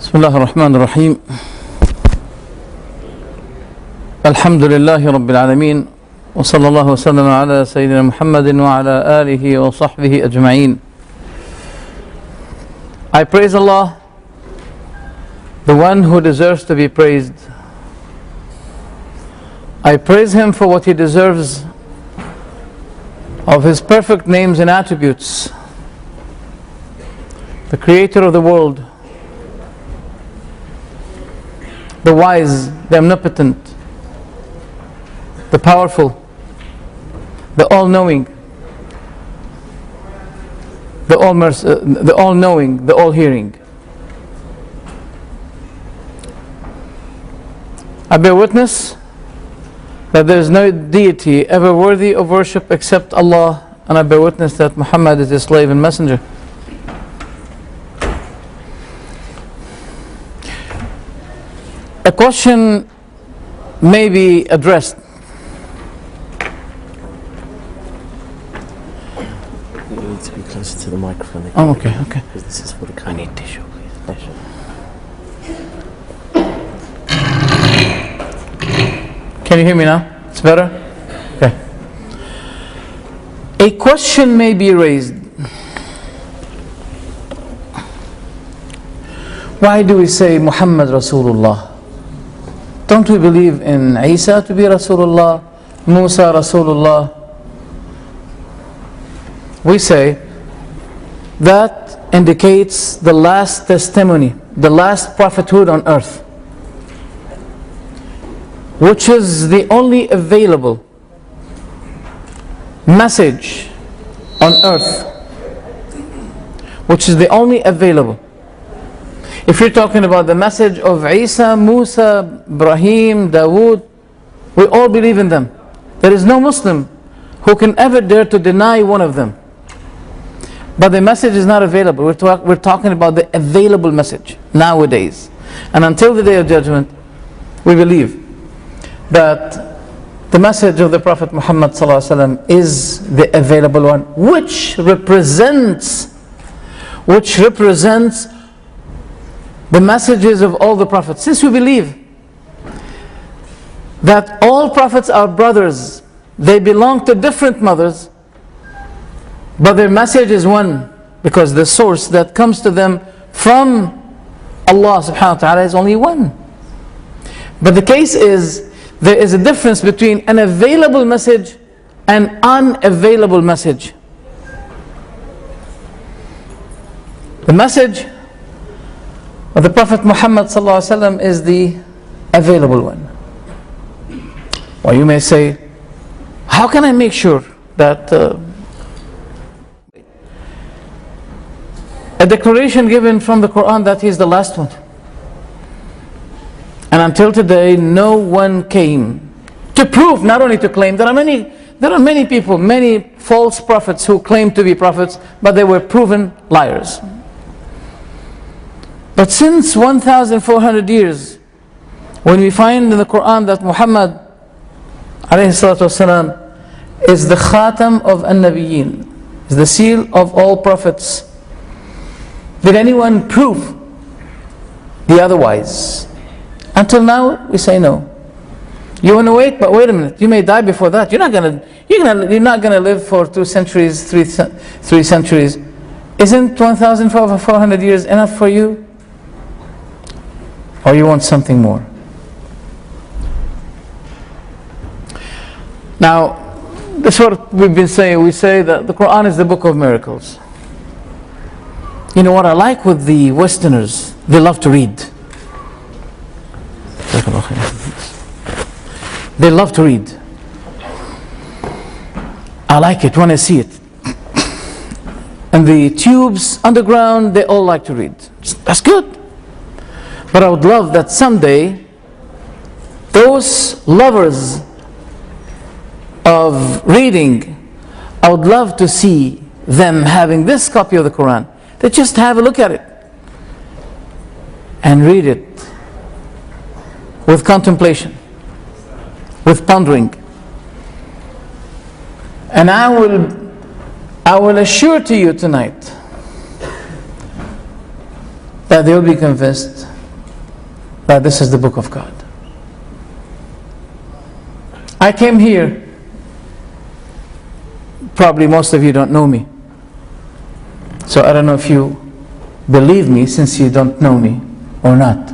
بسم الله الرحمن الرحيم. الحمد لله رب العالمين، وصلى الله وسلم على سيدنا محمد وعلى آله وصحبه أجمعين. I praise Allah, the one who deserves to be praised. I praise Him for what He deserves of His perfect names and attributes, the Creator of the world, the wise, the omnipotent, the powerful, the all-knowing, the all-knowing, the all-hearing. I bear witness that there is no deity ever worthy of worship except Allah, and I bear witness that Muhammad is His slave and messenger. A question may be addressed. You need to be closer to the microphone again. Oh, okay. Because this is for the camera. I need tissue, please. Tissue. Can you hear me now? It's better? Okay. A question may be raised. Why do we say Muhammad Rasulullah? Don't we believe in Isa to be Rasulullah, Musa Rasulullah? We say that indicates the last testimony, the last prophethood on earth, which is the only available message on earth, which is the only available. If you're talking about the message of Isa, Musa, Ibrahim, Dawood, we all believe in them. There is no Muslim who can ever dare to deny one of them. But the message is not available. We're talking about the available message nowadays. And until the Day of Judgment, we believe that the message of the Prophet Muhammad ﷺ is the available one, which represents the messages of all the prophets. Since we believe that all prophets are brothers, they belong to different mothers, but their message is one, because the source that comes to them from Allah subhanahu wa ta'ala is only one. But the case is, there is a difference between an available message and unavailable message. The message of the Prophet Muhammad ﷺ is the available one. Well, you may say, how can I make sure that a declaration given from the Qur'an that he is the last one? And until today, no one came to prove, not only to claim. There are many people, many false prophets who claim to be prophets, but they were proven liars. But since 1,400 years, when we find in the Qur'an that Muhammad ﷺ is the Khatam of An-Nabiyyin, is the seal of all prophets, did anyone prove the otherwise? Until now, we say no. You want to wait? But wait a minute, you may die before that. You're not gonna live for 2 centuries, 3 centuries. Isn't 1,400 years enough for you? Or you want something more? Now, this is what we've been saying. We say that the Qur'an is the book of miracles. You know what I like with the Westerners? They love to read. They love to read. I like it when I see it. And the tubes underground, they all like to read. That's good. But I would love that someday those lovers of reading, I would love to see them having this copy of the Quran. They just have a look at it and read it with contemplation, with pondering. And I will assure to you tonight that they'll be convinced that this is the book of God. I came here, probably most of you don't know me, so I don't know if you believe me since you don't know me or not.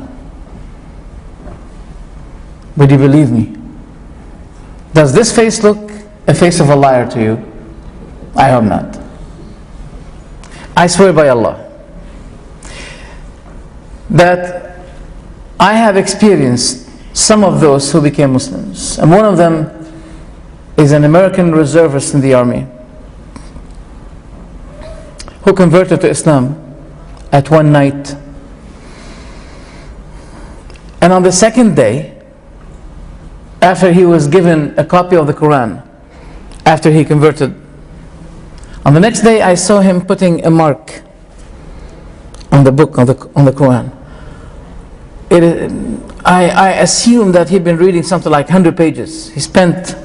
Would you believe me? Does this face look a face of a liar to you? I hope not. I swear by Allah that I have experienced some of those who became Muslims, and one of them is an American reservist in the army who converted to Islam at one night, and on the second day, after he was given a copy of the Qur'an, after he converted, on the next day I saw him putting a mark on the book, on the Qur'an. I assumed that he'd been reading something like 100 pages. He spent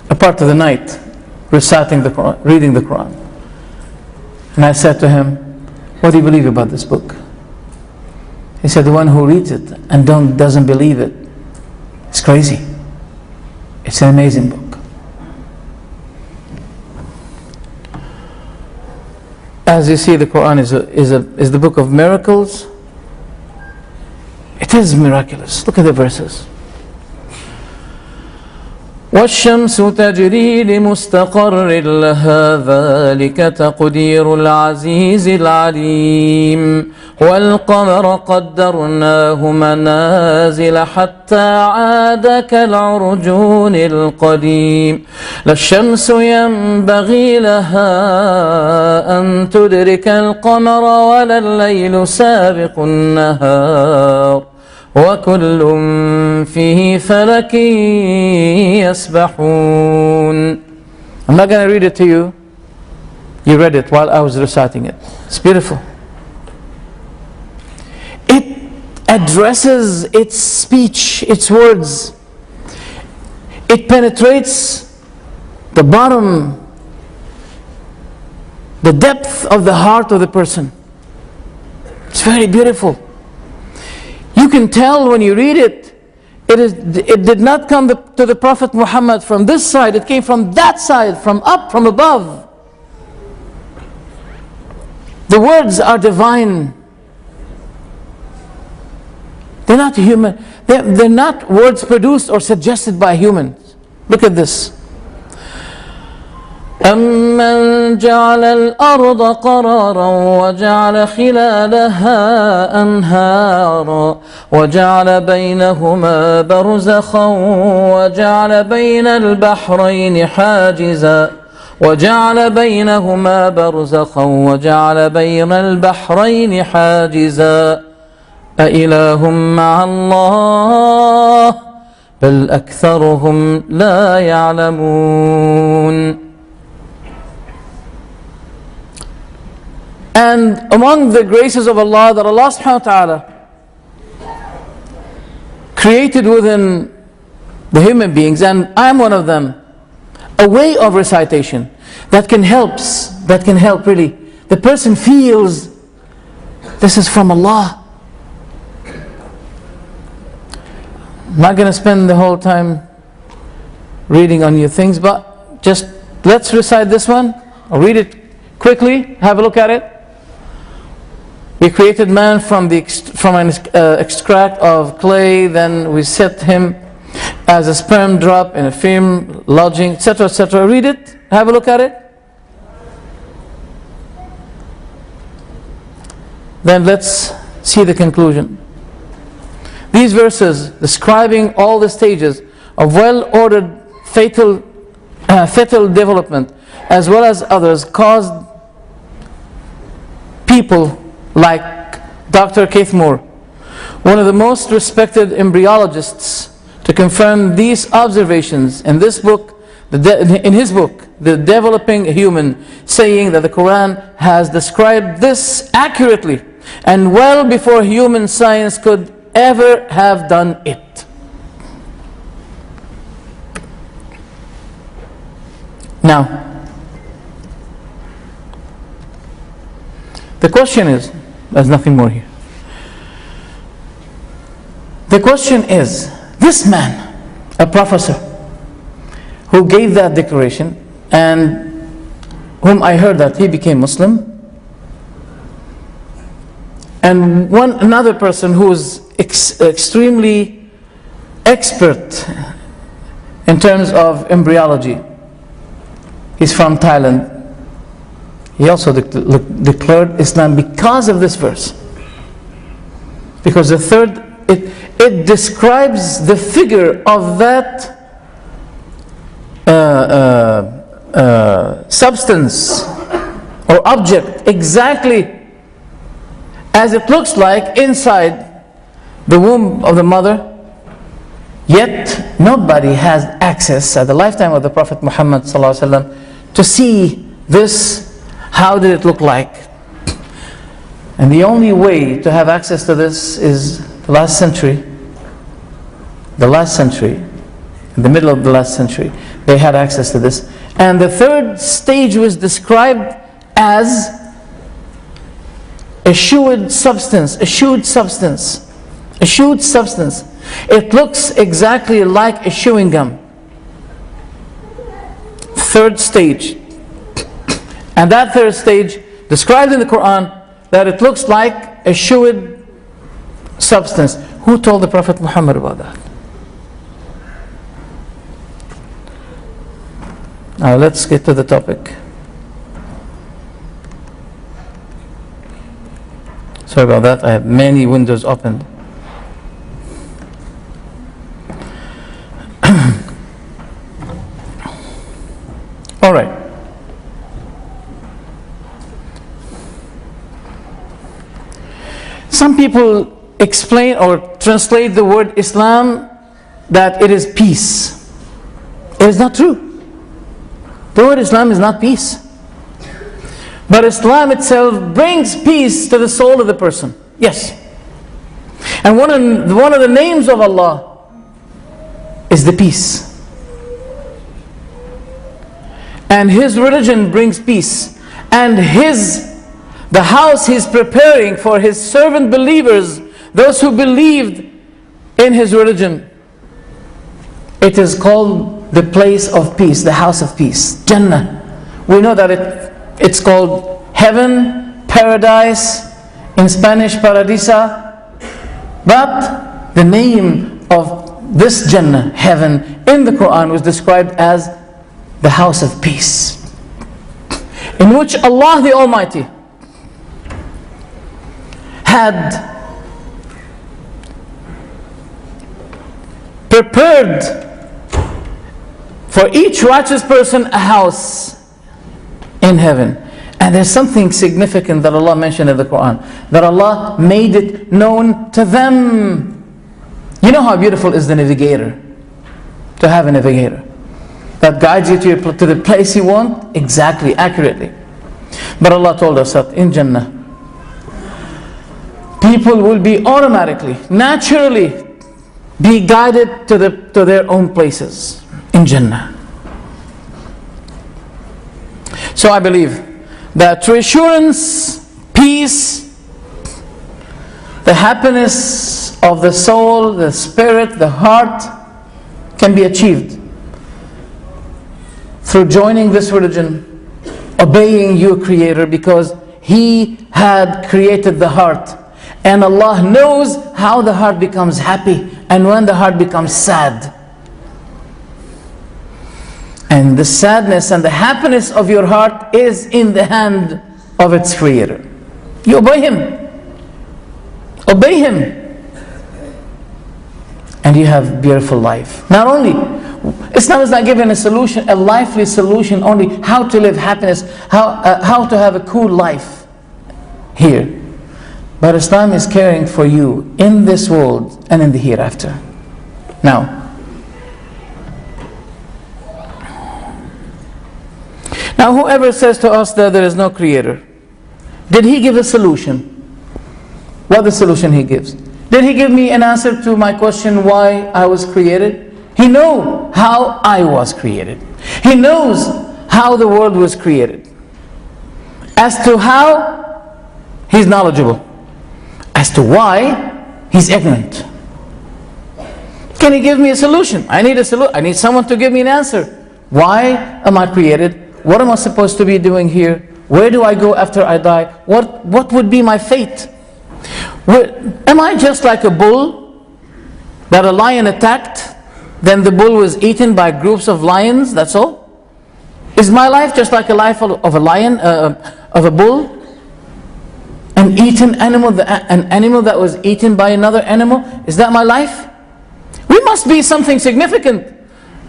a part of the night reciting the Qur'an, reading the Qur'an. And I said to him, what do you believe about this book? He said, the one who reads it and doesn't believe it is crazy. It's an amazing book. As you see, the Qur'an is the book of miracles. It is miraculous. Look at the verses. والشمس تجري لمستقر لها ذلك تقدير العزيز العليم والقمر قدرناه منازل حتى عاد كالعرجون القديم لا الشمس ينبغي لها أن تدرك القمر ولا الليل سابق النهار وكل فيه فلك يسبحون. I'm not going to read it to you. You read it while I was reciting it. It's beautiful. It addresses its speech, its words. It penetrates the bottom, the depth of the heart of the person. It's very beautiful. You can tell when you read it, it did not come to the Prophet Muhammad from this side, it came from that side, from up, from above. The words are divine. They're not human. They're not words produced or suggested by humans. Look at this. أَمَّنْ جَعَلَ الْأَرْضَ قَرَارًا وَجَعَلَ خِلَالَهَا أَنْهَارًا وَجَعَلَ بَيْنَهُمَا بَرْزَخًا وَجَعَلَ بَيْنَ الْبَحْرَيْنِ حَاجِزًا وَجَعَلَ بَيْنَهُمَا بَرْزَخًا وَجَعَلَ بَيْنَ الْبَحْرَيْنِ حَاجِزًا أَإِلَهٌ مَّعَ اللَّهِ بَلْ أَكْثَرُهُمْ لَا يَعْلَمُونَ. And among the graces of Allah that Allah subhanahu wa ta'ala created within the human beings, and I'm one of them, a way of recitation that can help really. The person feels this is from Allah. I'm not going to spend the whole time reading on your things, but just let's recite this one. I'll read it quickly, have a look at it. We created man from an extract of clay, then we set him as a sperm drop in a firm lodging, etc., etc. Read it, have a look at it. Then let's see the conclusion. These verses describing all the stages of well-ordered fetal development as well as others caused people like Dr. Keith Moore, one of the most respected embryologists, to confirm these observations in this book, in his book, The Developing Human, saying that the Quran has described this accurately and well before human science could ever have done it. Now, the question is, there's nothing more here. The question is, this man, a professor, who gave that declaration, and whom I heard that he became Muslim, and another person who is extremely expert in terms of embryology, he's from Thailand. He also declared Islam because of this verse. Because the third, it describes the figure of that substance or object exactly as it looks like inside the womb of the mother. Yet nobody has access at the lifetime of the Prophet Muhammad ﷺ to see this. How did it look like? And the only way to have access to this is the last century. The last century, in the middle of the last century, they had access to this. And the third stage was described as a chewed substance, a chewed substance, a chewed substance. It looks exactly like a chewing gum. Third stage. And that third stage described in the Qur'an that it looks like a chewed substance. Who told the Prophet Muhammad about that? Now let's get to the topic. Sorry about that, I have many windows opened. All right. Some people explain or translate the word Islam that it is peace. It is not true. The word Islam is not peace. But Islam itself brings peace to the soul of the person. Yes. And one of the names of Allah is the peace. And His religion brings peace. And the house He's preparing for His servant believers, those who believed in His religion, it is called the place of peace, the house of peace, Jannah. We know that it's called heaven, paradise, in Spanish paradisa, but the name of this Jannah, heaven, in the Qur'an was described as the house of peace, in which Allah the Almighty had prepared for each righteous person a house in heaven. And there's something significant that Allah mentioned in the Qur'an, that Allah made it known to them. You know how beautiful is the navigator, to have a navigator that guides you to the place you want exactly, accurately. But Allah told us that in Jannah, people will be automatically, naturally be guided to their own places in Jannah. So I believe that true assurance, peace, the happiness of the soul, the spirit, the heart can be achieved through joining this religion, obeying your Creator, because He had created the heart. And Allah knows how the heart becomes happy and when the heart becomes sad. And the sadness and the happiness of your heart is in the hand of its Creator. You obey Him. Obey Him. And you have beautiful life. Not only, Islam is not giving a solution, a lively solution, only how to live happiness, how to have a cool life here. But Islam is caring for you in this world and in the hereafter. Now, whoever says to us that there is no Creator, did he give a solution? What the solution he gives? Did he give me an answer to my question why I was created? He knows how I was created. He knows how the world was created. As to how, he's knowledgeable. As to why, he's ignorant. Can He give me a solution? I need a solution. I need someone to give me an answer. Why am I created? What am I supposed to be doing here? Where do I go after I die? What would be my fate? Am I just like a bull that a lion attacked, then the bull was eaten by groups of lions, that's all? Is my life just like a life of a lion, of a bull? An eaten animal, an animal that was eaten by another animal? Is that my life? We must be something significant.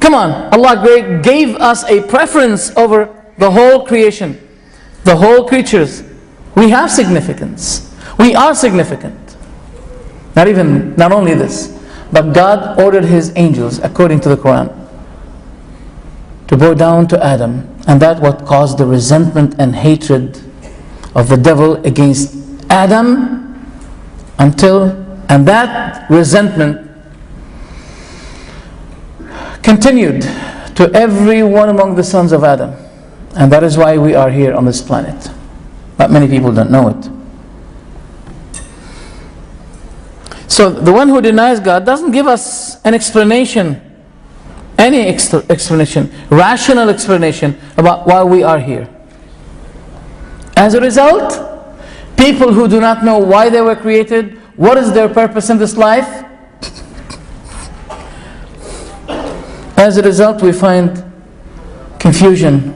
Come on, Allah gave us a preference over the whole creation, the whole creatures. We have significance. We are significant. Not only this, but God ordered His angels, according to the Qur'an, to bow down to Adam, and that what caused the resentment and hatred of the devil against Adam, and that resentment continued to every one among the sons of Adam. And that is why we are here on this planet. But many people don't know it. So the one who denies God doesn't give us an explanation, any explanation, rational explanation about why we are here. As a result, people who do not know why they were created, what is their purpose in this life, as a result we find confusion,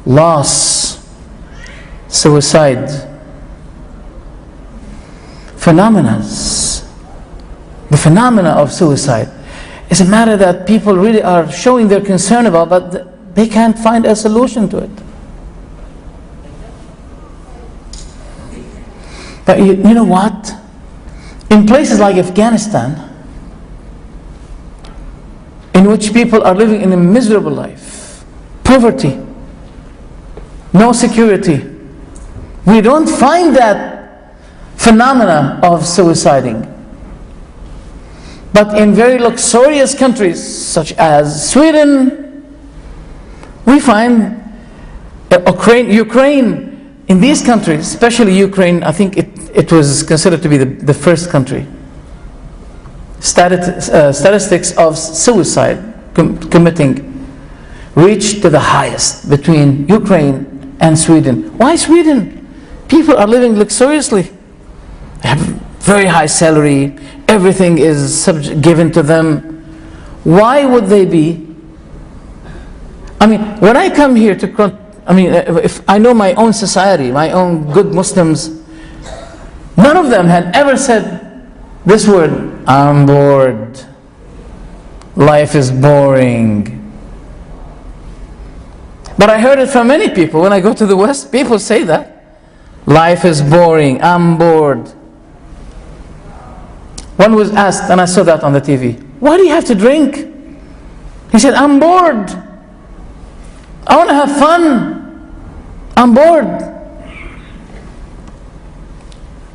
loss, suicide, the phenomena of suicide is a matter that people really are showing their concern about, but they can't find a solution to it. But you know what? In places like Afghanistan, in which people are living in a miserable life, poverty, no security, we don't find that phenomena of suiciding. But in very luxurious countries such as Sweden, we find Ukraine, in these countries, especially Ukraine, I think it was considered to be the first country. Statistics of suicide committing reached to the highest between Ukraine and Sweden. Why Sweden? People are living luxuriously. They have very high salary, everything is given to them. Why would they be? I mean, when I come here if I know my own society, my own good Muslims, none of them had ever said this word, I'm bored, life is boring. But I heard it from many people. When I go to the West, people say that. Life is boring, I'm bored. One was asked, and I saw that on the TV, why do you have to drink? He said, I'm bored. I want to have fun. I'm bored.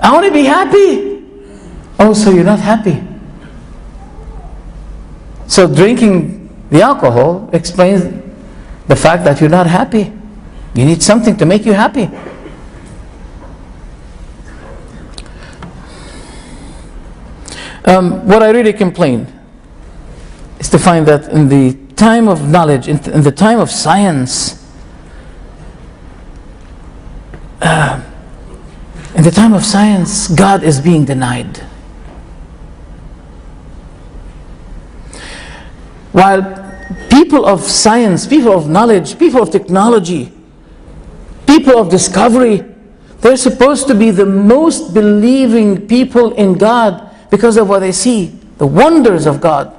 I want to be happy. Oh, so you're not happy. So drinking the alcohol explains the fact that you're not happy. You need something to make you happy. What I really complain is to find that in the time of knowledge, in the time of science, God is being denied. While people of science, people of knowledge, people of technology, people of discovery, they're supposed to be the most believing people in God because of what they see, the wonders of God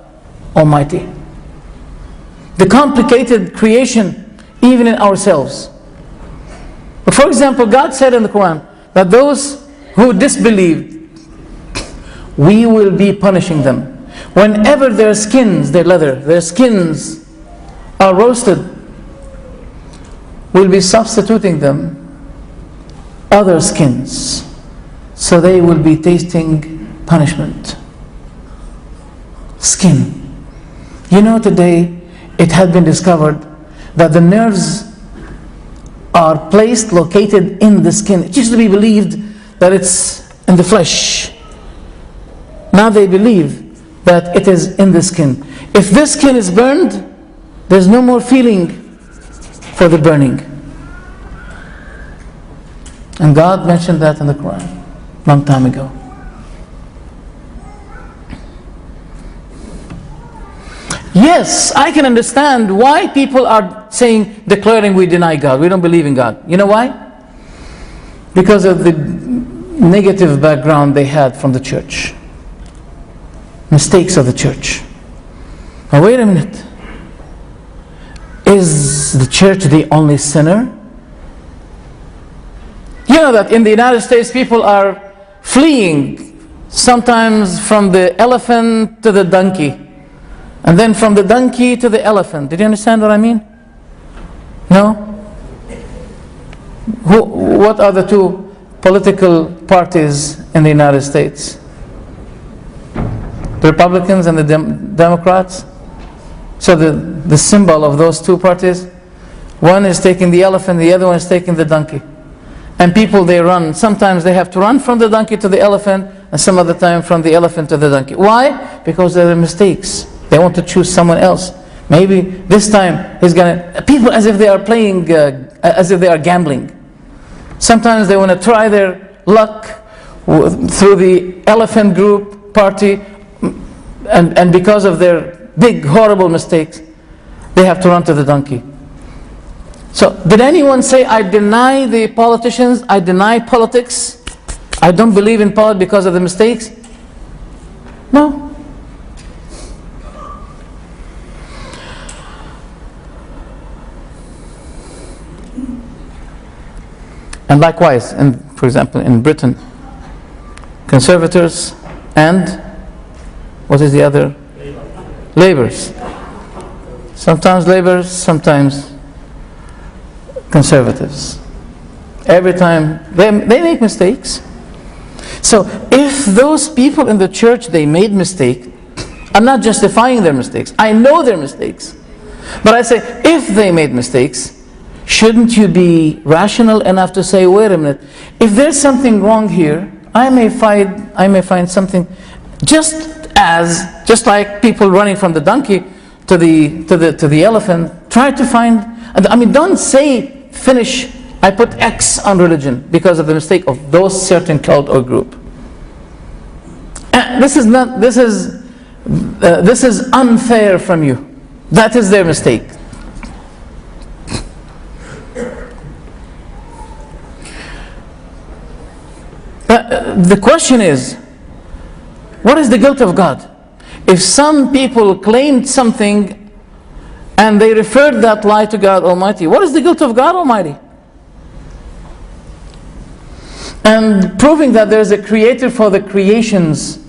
Almighty, the complicated creation even in ourselves. But for example, God said in the Qur'an that those who disbelieved, we will be punishing them. Whenever their skins, their leather, their skins are roasted, we'll be substituting them other skins, so they will be tasting punishment. Skin. You know, today it had been discovered that the nerves are located in the skin. It used to be believed that it's in the flesh. Now they believe that it is in the skin. If this skin is burned, there's no more feeling for the burning. And God mentioned that in the Qur'an long time ago. Yes, I can understand why people are saying, declaring we deny God, we don't believe in God. You know why? Because of the negative background they had from the church. Mistakes of the church. Now wait a minute. Is the church the only sinner? You know that in the United States people are fleeing sometimes from the elephant to the donkey, and then from the donkey to the elephant. Did you understand what I mean? No? What are the two political parties in the United States? The Republicans and the Democrats. So the symbol of those two parties, one is taking the elephant, the other one is taking the donkey. And people, they run. Sometimes they have to run from the donkey to the elephant, and some other time from the elephant to the donkey. Why? Because there are mistakes. They want to choose someone else. Maybe this time he's gonna. People as if they are playing, as if they are gambling. Sometimes they want to try their luck through the elephant group party, and because of their big horrible mistakes, they have to run to the donkey. So, did anyone say, I deny the politicians, I deny politics, I don't believe in politics because of the mistakes? No. And likewise, for example, in Britain, conservators and, what is the other? Labours. Sometimes Labours, sometimes conservatives. Every time they make mistakes. So if those people in the church, they made mistakes, I'm not justifying their mistakes. I know their mistakes. But I say, if they made mistakes, shouldn't you be rational enough to say, wait a minute, if there's something wrong here, I may find something, just like people running from the donkey to the elephant, try to find. I mean, don't say, finish, I put X on religion because of the mistake of those certain cult or group. This is unfair from you. That is their mistake. The question is, what is the guilt of God? If some people claimed something and they referred that lie to God Almighty, what is the guilt of God Almighty? And proving that there is a creator for the creations,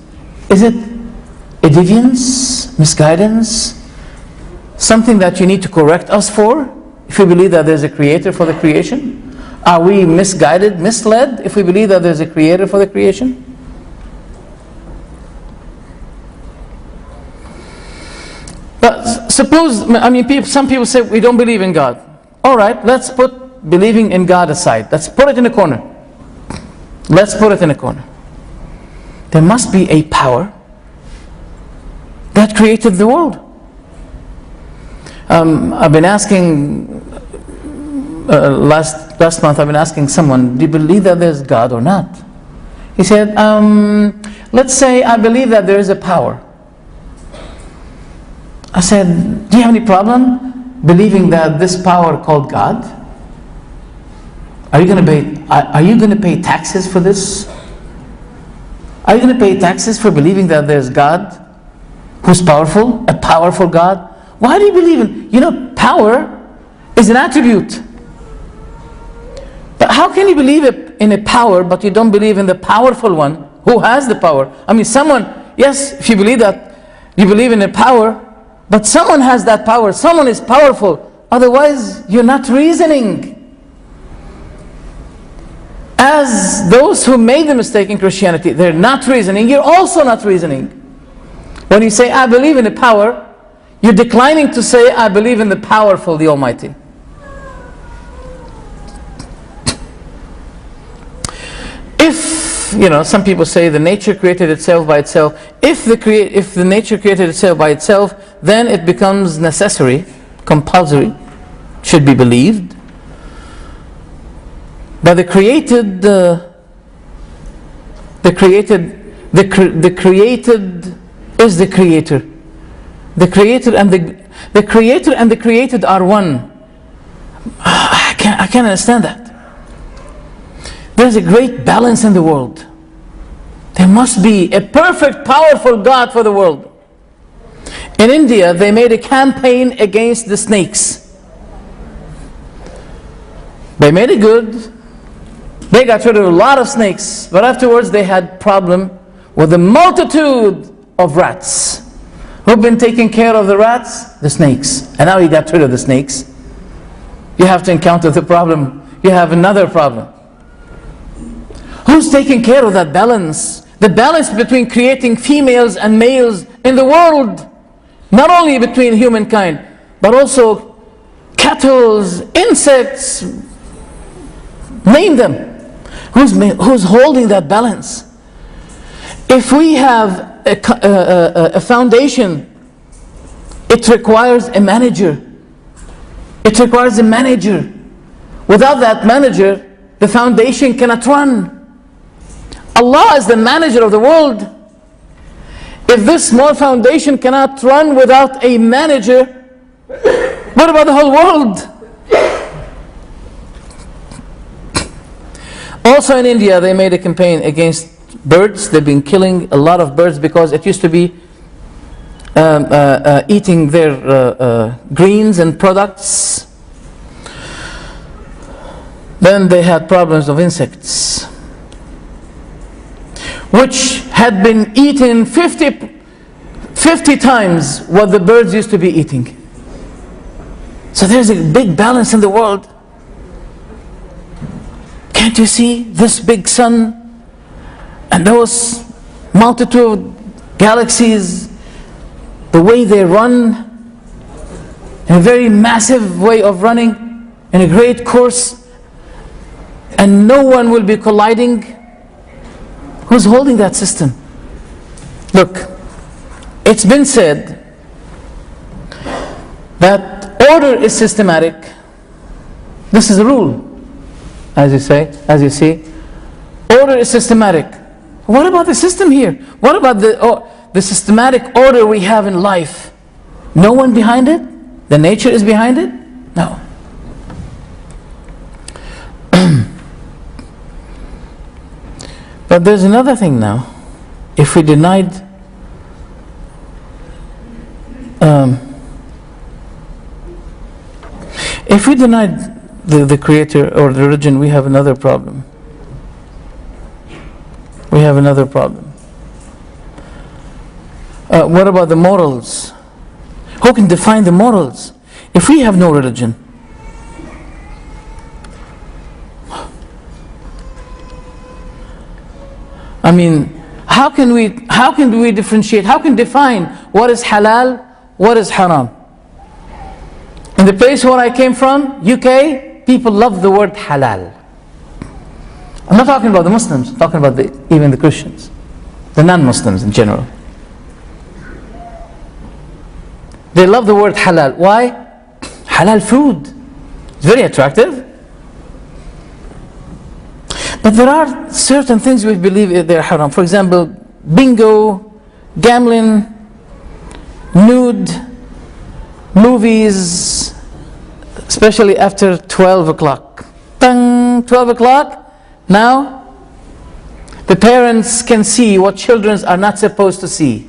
is it a deviance, misguidance, something that you need to correct us for, if we believe that there is a creator for the creation? Are we misguided, misled, if we believe that there is a creator for the creation? But suppose, some people say we don't believe in God. All right, let's put believing in God aside. Let's put it in a corner. Let's put it in a corner. There must be a power that created the world. I've been asking, last month I've been asking someone, do you believe that there's God or not? He said, let's say I believe that there is a power. I said, do you have any problem believing that this power called God? Are you going to pay taxes for this? Are you going to pay taxes for believing that there's God who's powerful, a powerful God? Why do you believe in, power is an attribute. But how can you believe in a power but you don't believe in the powerful one who has the power? Yes, if you believe that, you believe in a power, but someone has that power, someone is powerful, otherwise you're not reasoning. As those who made the mistake in Christianity, they're not reasoning, you're also not reasoning. When you say, I believe in a power, you're declining to say, I believe in the powerful, the Almighty. If some people say the nature created itself by itself. If the nature created itself by itself, then it becomes necessary, compulsory, should be believed. But the created is the creator. The creator and the created are one. I can't understand that. There's a great balance in the world. There must be a perfect, powerful God for the world. In India, they made a campaign against the snakes. They made it good. They got rid of a lot of snakes, but afterwards they had problem with the multitude of rats. Who've been taking care of the rats? The snakes. And now you got rid of the snakes. You have to encounter the problem. You have another problem. Who's taking care of that balance? The balance between creating females and males in the world. Not only between humankind, but also cattle, insects, name them. Who's holding that balance? If we have a foundation, it requires a manager. It requires a manager. Without that manager, the foundation cannot run. Allah is the manager of the world. If this small foundation cannot run without a manager, what about the whole world? Also in India, they made a campaign against birds. They've been killing a lot of birds because it used to be eating their greens and products. Then they had problems of insects, which had been eaten 50 times what the birds used to be eating. So there's a big balance in the world. Can't you see this big sun and those multitude of galaxies, the way they run, in a very massive way of running, in a great course, and no one will be colliding? Who's holding that system? Look, it's been said that order is systematic. This is a rule. As you see, order is systematic. What about the system here? What about the systematic order we have in life? No one behind it? The nature is behind it? No. But there's another thing now. If we denied the creator or the religion, we have another problem. We have another problem. What about the morals? Who can define the morals if we have no religion? I mean, how can we differentiate? How can define what is halal, what is haram? In the place where I came from, UK, people love the word halal. I'm not talking about the Muslims, I'm talking about even the Christians, the non-Muslims in general. They love the word halal. Why? Halal food. It's very attractive. But there are certain things we believe they're haram. For example, bingo, gambling, nude, movies, especially after 12 o'clock. 12 o'clock, now the parents can see what children are not supposed to see.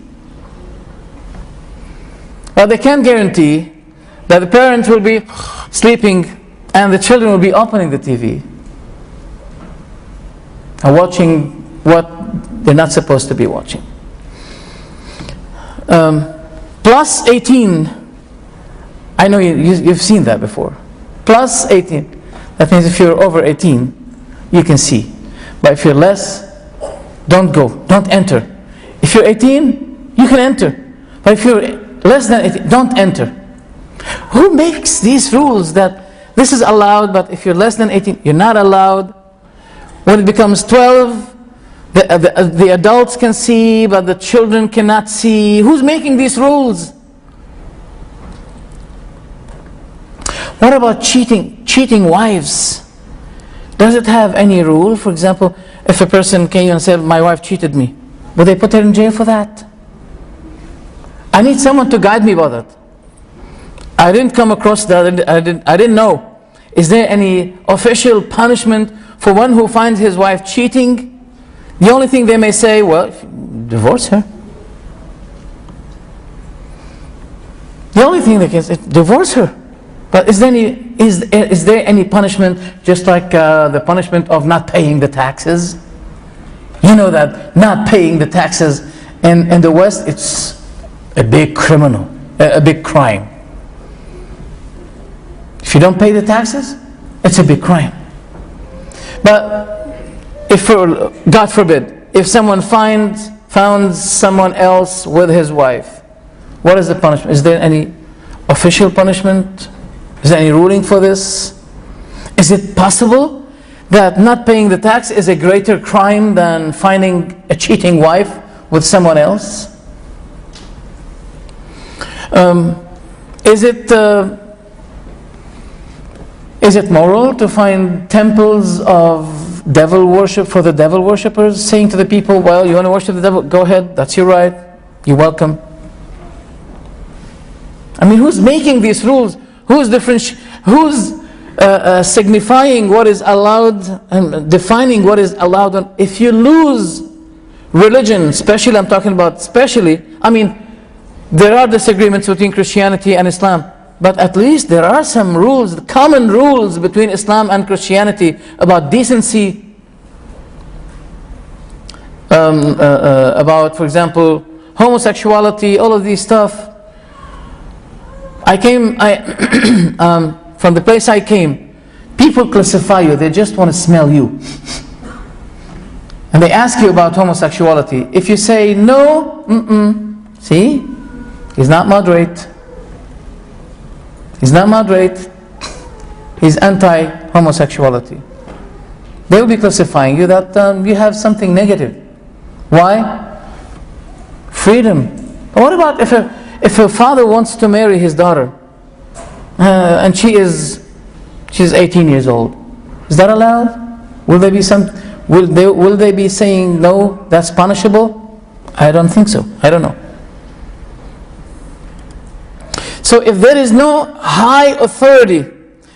But they can't guarantee that the parents will be sleeping and the children will be opening the TV and watching what they're not supposed to be watching. Plus 18, I know you've seen that before. Plus 18, that means if you're over 18, you can see. But if you're less, don't go, don't enter. If you're 18, you can enter. But if you're less than 18, don't enter. Who makes these rules that this is allowed, but if you're less than 18, you're not allowed? When it becomes 12, The adults can see, but the children cannot see. Who's making these rules? What about cheating wives? Does it have any rule? For example, if a person came and said, my wife cheated me, would they put her in jail for that? I need someone to guide me about that. I didn't come across that. I didn't know. Is there any official punishment for one who finds his wife cheating? The only thing they may say, well, divorce her. The only thing they can say, divorce her. But is there any punishment, just like the punishment of not paying the taxes? You know that not paying the taxes in the West, it's a big criminal, a big crime. If you don't pay the taxes, it's a big crime. But if, God forbid, if someone found someone else with his wife, what is the punishment? Is there any official punishment? Is there any ruling for this? Is it possible that not paying the tax is a greater crime than finding a cheating wife with someone else? Is it moral to find temples of devil worship for the devil worshippers, saying to the people, well, you want to worship the devil? Go ahead, that's your right, you're welcome. I mean, who's making these rules? Who's signifying what is allowed and defining what is allowed? If you lose religion, especially, I'm talking about especially, I mean, there are disagreements between Christianity and Islam, but at least there are some rules, common rules between Islam and Christianity about decency, about, for example, homosexuality, all of these stuff. From the place I came, people classify you, they just want to smell you. And they ask you about homosexuality. If you say no, see, he's not moderate. He's not moderate. He's anti-homosexuality. They will be classifying you that you have something negative. Why? Freedom. But what about if a father wants to marry his daughter and she's 18 years old? Is that allowed? Will they be saying no, that's punishable? I don't think so. I don't know. So if there is no high authority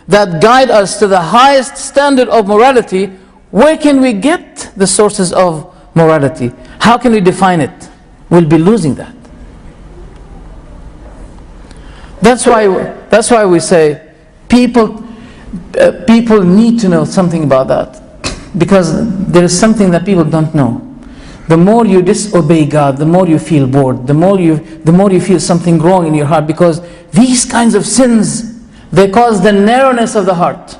that guide us to the highest standard of morality, where can we get the sources of morality? How can we define it? We'll be losing that. That's why we say people need to know something about that, because there is something that people don't know. The more you disobey God, the more you feel bored, the more you feel something wrong in your heart, because these kinds of sins, they cause the narrowness of the heart,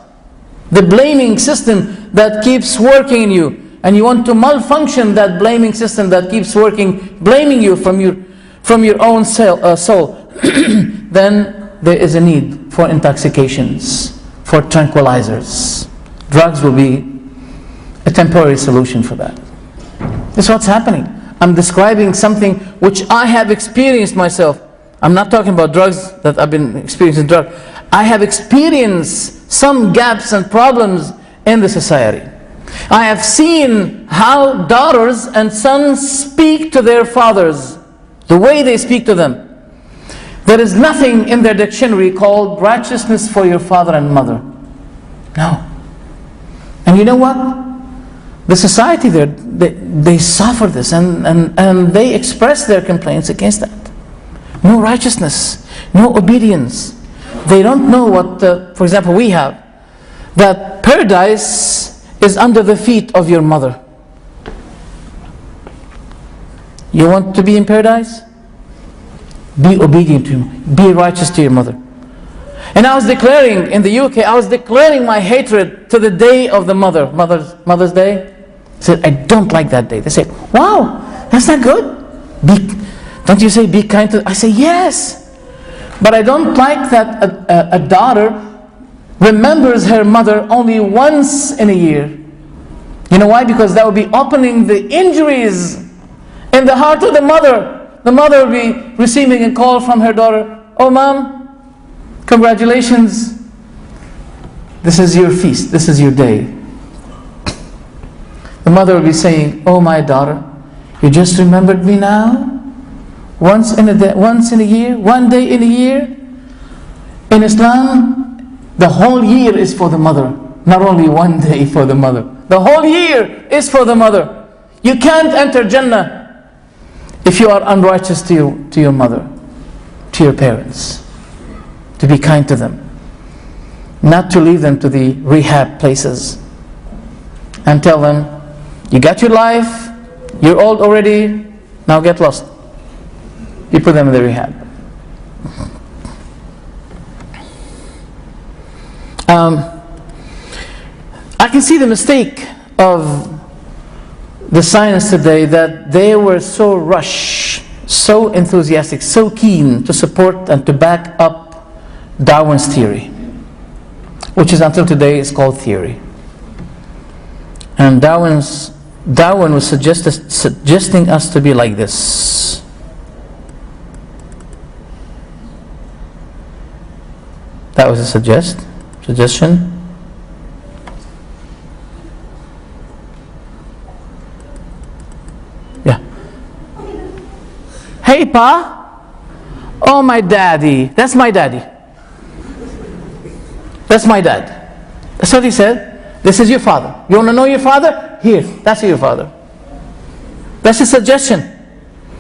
the blaming system that keeps working in you, and you want to malfunction that blaming system that keeps working, blaming you from your own soul. Then there is a need for intoxications, for tranquilizers. Drugs will be a temporary solution for that. That's what's happening. I'm describing something which I have experienced myself. I'm not talking about drugs that I've been experiencing drugs. I have experienced some gaps and problems in the society. I have seen how daughters and sons speak to their fathers, the way they speak to them. There is nothing in their dictionary called righteousness for your father and mother. No. And you know what? The society there, they suffer this and they express their complaints against that. No righteousness, no obedience. They don't know what, for example, we have, that paradise is under the feet of your mother. You want to be in paradise? Be obedient to him. Be righteous to your mother. And I was declaring, in the UK, I was declaring my hatred to the day of the Mother's Day. I said, I don't like that day. They said, wow, that's not good. Don't you say be kind to? I say, yes. But I don't like that a daughter remembers her mother only once in a year. You know why? Because that would be opening the injuries in the heart of the mother. The mother will be receiving a call from her daughter. Oh mom, congratulations. This is your feast. This is your day. The mother will be saying, oh my daughter, you just remembered me now? Once in a year, one day in a year. In Islam, the whole year is for the mother. Not only one day for the mother. The whole year is for the mother. You can't enter Jannah if you are unrighteous to your mother, to your parents. To be kind to them. Not to leave them to the rehab places. And tell them, you got your life, you're old already, now get lost. You put them in the rehab. I can see the mistake of the science today, that they were so rushed, so enthusiastic, so keen to support and to back up Darwin's theory, which is until today is called theory. And Darwin was suggesting us to be like this. That was a suggestion. Yeah. Hey Pa, oh my daddy, that's my daddy. That's my dad. That's what he said. This is your father. You want to know your father? Here, that's your father. That's a suggestion.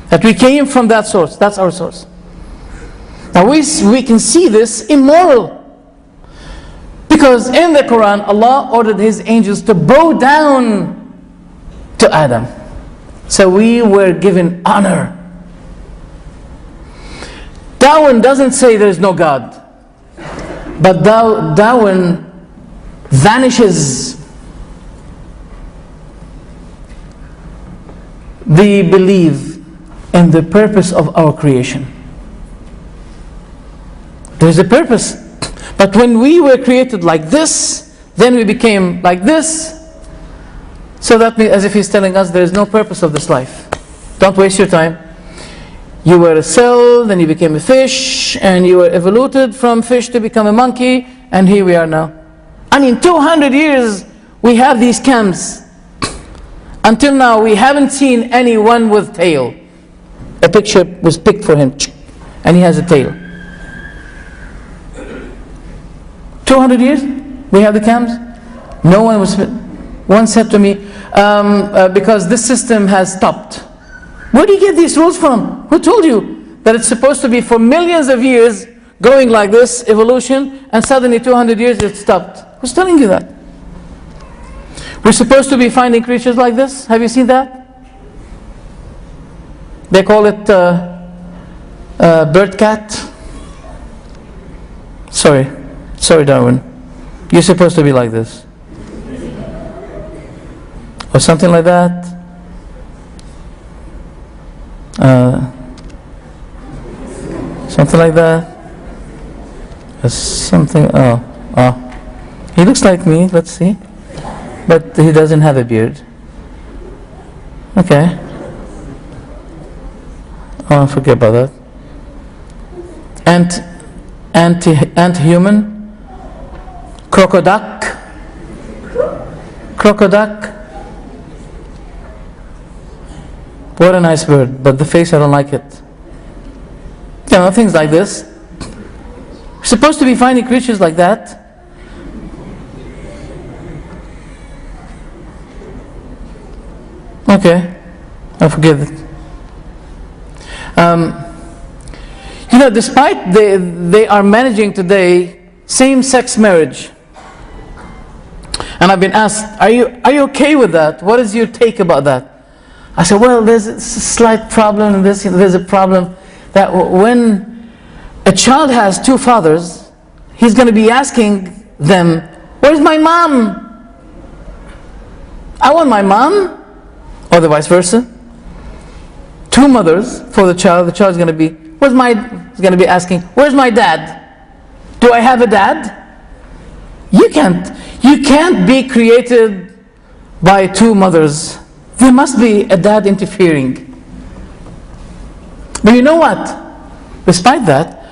That we came from that source. That's our source. Now we can see this immoral. Because in the Qur'an, Allah ordered His angels to bow down to Adam. So we were given honor. Darwin doesn't say there is no God. But Darwin vanishes the belief in the purpose of our creation. There is a purpose. But when we were created like this, then we became like this. So that means, as if he's telling us, there is no purpose of this life. Don't waste your time. You were a cell, then you became a fish, and you were evoluted from fish to become a monkey, and here we are now. I mean, 200 years we have these camps. Until now, we haven't seen anyone with tail. A picture was picked for him, and he has a tail. 200 years we have the camps. No one was. One said to me, because this system has stopped. Where do you get these rules from? Who told you that it's supposed to be for millions of years going like this, evolution, and suddenly 200 years it stopped? Who's telling you that? We're supposed to be finding creatures like this. Have you seen that? They call it bird cat. Sorry Darwin, you're supposed to be like this, or something like that. Something like that. Something. He looks like me. Let's see, but he doesn't have a beard. Okay. Oh, forget about that. Ant-human. Crocoduck. What a nice bird, but the face, I don't like it. You know, things like this. We're supposed to be finding creatures like that. Okay, I forget it. You know, despite they are managing today same-sex marriage. And I've been asked, are you okay with that? What is your take about that? I said, well, there's a slight problem in this. There's a problem that when a child has two fathers, he's going to be asking them, where's my mom? I want my mom, or the vice versa. Two mothers for the child. The child's going to be, he's going to be asking, where's my dad? Do I have a dad? You can't be created by two mothers, there must be a dad interfering. But you know what? Despite that,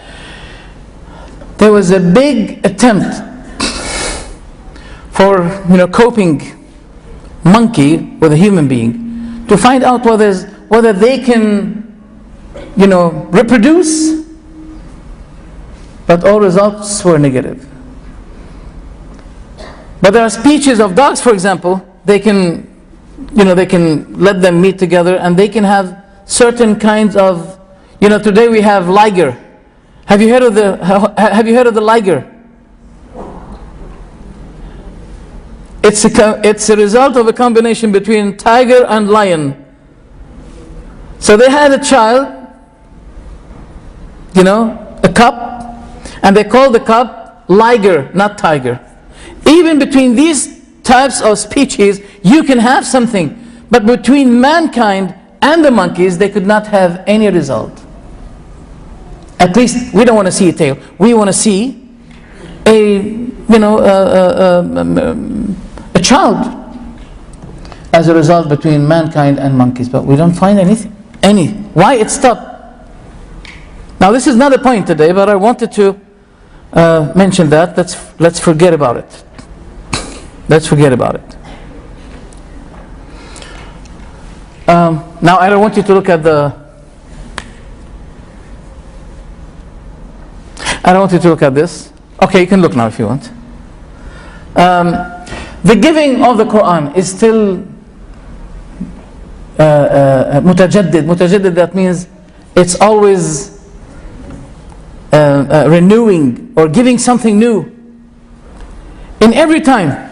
there was a big attempt for coping monkey with a human being to find out whether they can reproduce, but all results were negative. But there are species of dogs, for example, they can let them meet together and they can have certain kinds of, today we have liger. Have you heard of the liger? It's a result of a combination between tiger and lion. So they had a child, a cub, and they called the cub liger, not tiger. Even between these types of species, you can have something. But between mankind and the monkeys, they could not have any result. At least we don't want to see a tail. We want to see a child as a result between mankind and monkeys. But we don't find anything. Why it stopped? Now this is not a point today, but I wanted to mention that. Let's forget about it. Let's forget about it. Now I don't want you to look at I don't want you to look at this. Okay, you can look now if you want. The giving of the Qur'an is still mutajaddid. Mutajaddid, that means it's always renewing or giving something new in every time.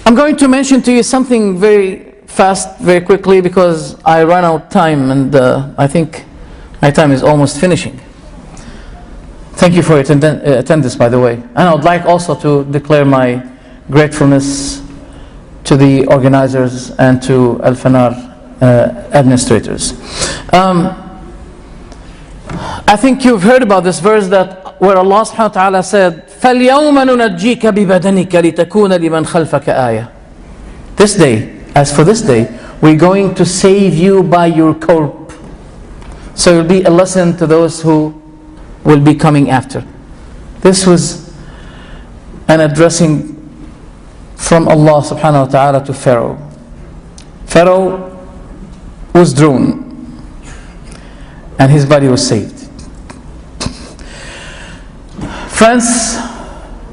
I'm going to mention to you something very fast, very quickly, because I run out of time, and I think my time is almost finishing. Thank you for your attendance, by the way. And I would like also to declare my gratefulness to the organizers and to Al-Fanar administrators. I think you've heard about this verse where Allah subhanahu wa ta'ala said, فَالْيَوْمَ نُنَجِّيكَ بِبَدَنِكَ لِتَكُونَ لِمَنْ خَلْفَكَ آيَةً. This day, as for this day, we're going to save you by your corpse. So it will be a lesson to those who will be coming after. This was an addressing from Allah subhanahu wa ta'ala to Pharaoh. Pharaoh was drawn and his body was saved. France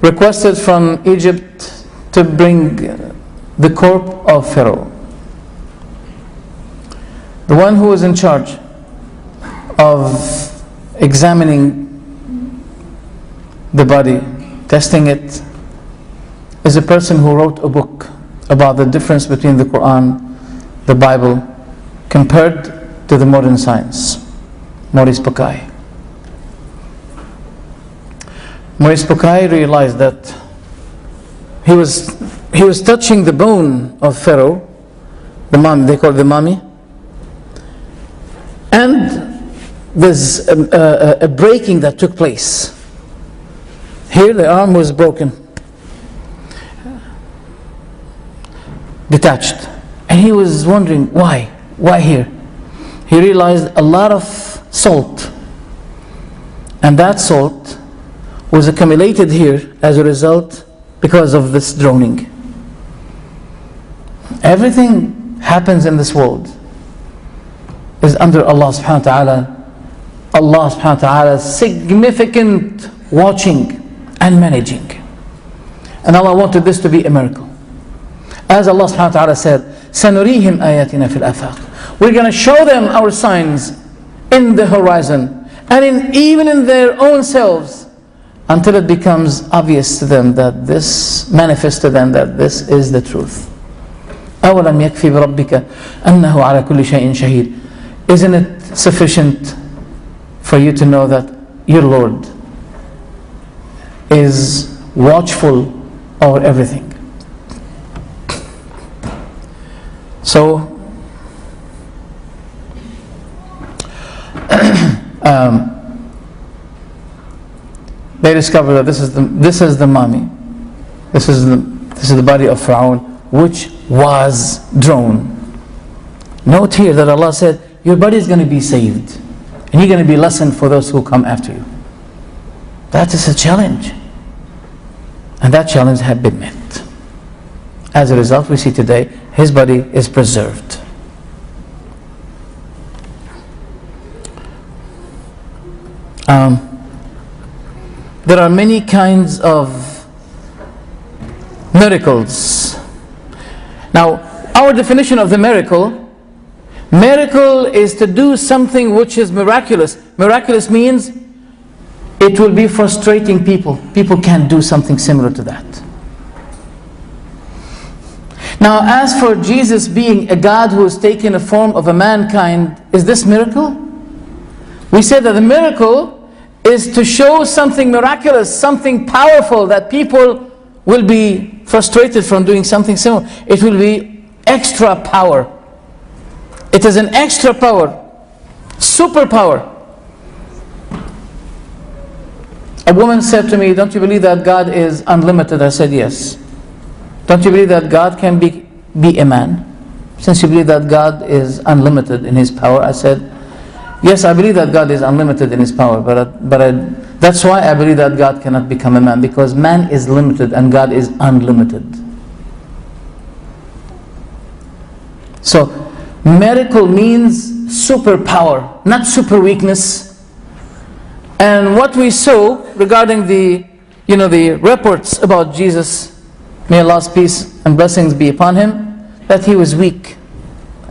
requested from Egypt to bring the corpse of Pharaoh. The one who was in charge of examining the body, testing it, is a person who wrote a book about the difference between the Qur'an, the Bible, compared to the modern science. Maurice Bucaille. Maurice Bucaille realized that he was touching the bone of Pharaoh, the mummy, they call it the mummy, and there's a breaking that took place. Here the arm was broken, detached, and he was wondering why here. He realized a lot of salt, and that salt was accumulated here as a result because of this drowning. Everything happens in this world is under Allah subhanahu wa ta'ala. Allah subhanahu wa ta'ala's significant watching and managing. And Allah wanted this to be a miracle. As Allah subhanahu wa ta'ala said, سَنُرِيهِمْ آيَاتِنَا فِي الْآفَاقِ. We're going to show them our signs in the horizon and even in their own selves, until it becomes obvious to them that this manifests to them that this is the truth. أَوَلَمْ يَكْفِي بِرَبِّكَ أَنَّهُ عَلَى كُلِّ شَيْءٍ شَهِيدٌ. Isn't it sufficient for you to know that your Lord is watchful over everything? So they discovered that this is the mummy. This is This is the body of Fir'aun, which was drawn. Note here that Allah said, your body is going to be saved. And you're going to be a lesson for those who come after you. That is a challenge. And that challenge had been met. As a result, we see today, his body is preserved. There are many kinds of miracles. Now, our definition of the miracle is to do something which is miraculous. Miraculous means it will be frustrating people. People can't do something similar to that. Now, as for Jesus being a God who has taken a form of a mankind, is this miracle? We said that the miracle is to show something miraculous, something powerful, that people will be frustrated from doing something similar. It will be extra power. It is an extra power, superpower. A woman said to me, don't you believe that God is unlimited? I said, yes. Don't you believe that God can be a man? Since you believe that God is unlimited in His power, I said, yes, I believe that God is unlimited in His power, but that's why I believe that God cannot become a man, because man is limited and God is unlimited. So, miracle means superpower, not super weakness. And what we saw regarding the reports about Jesus, may Allah's peace and blessings be upon Him, that He was weak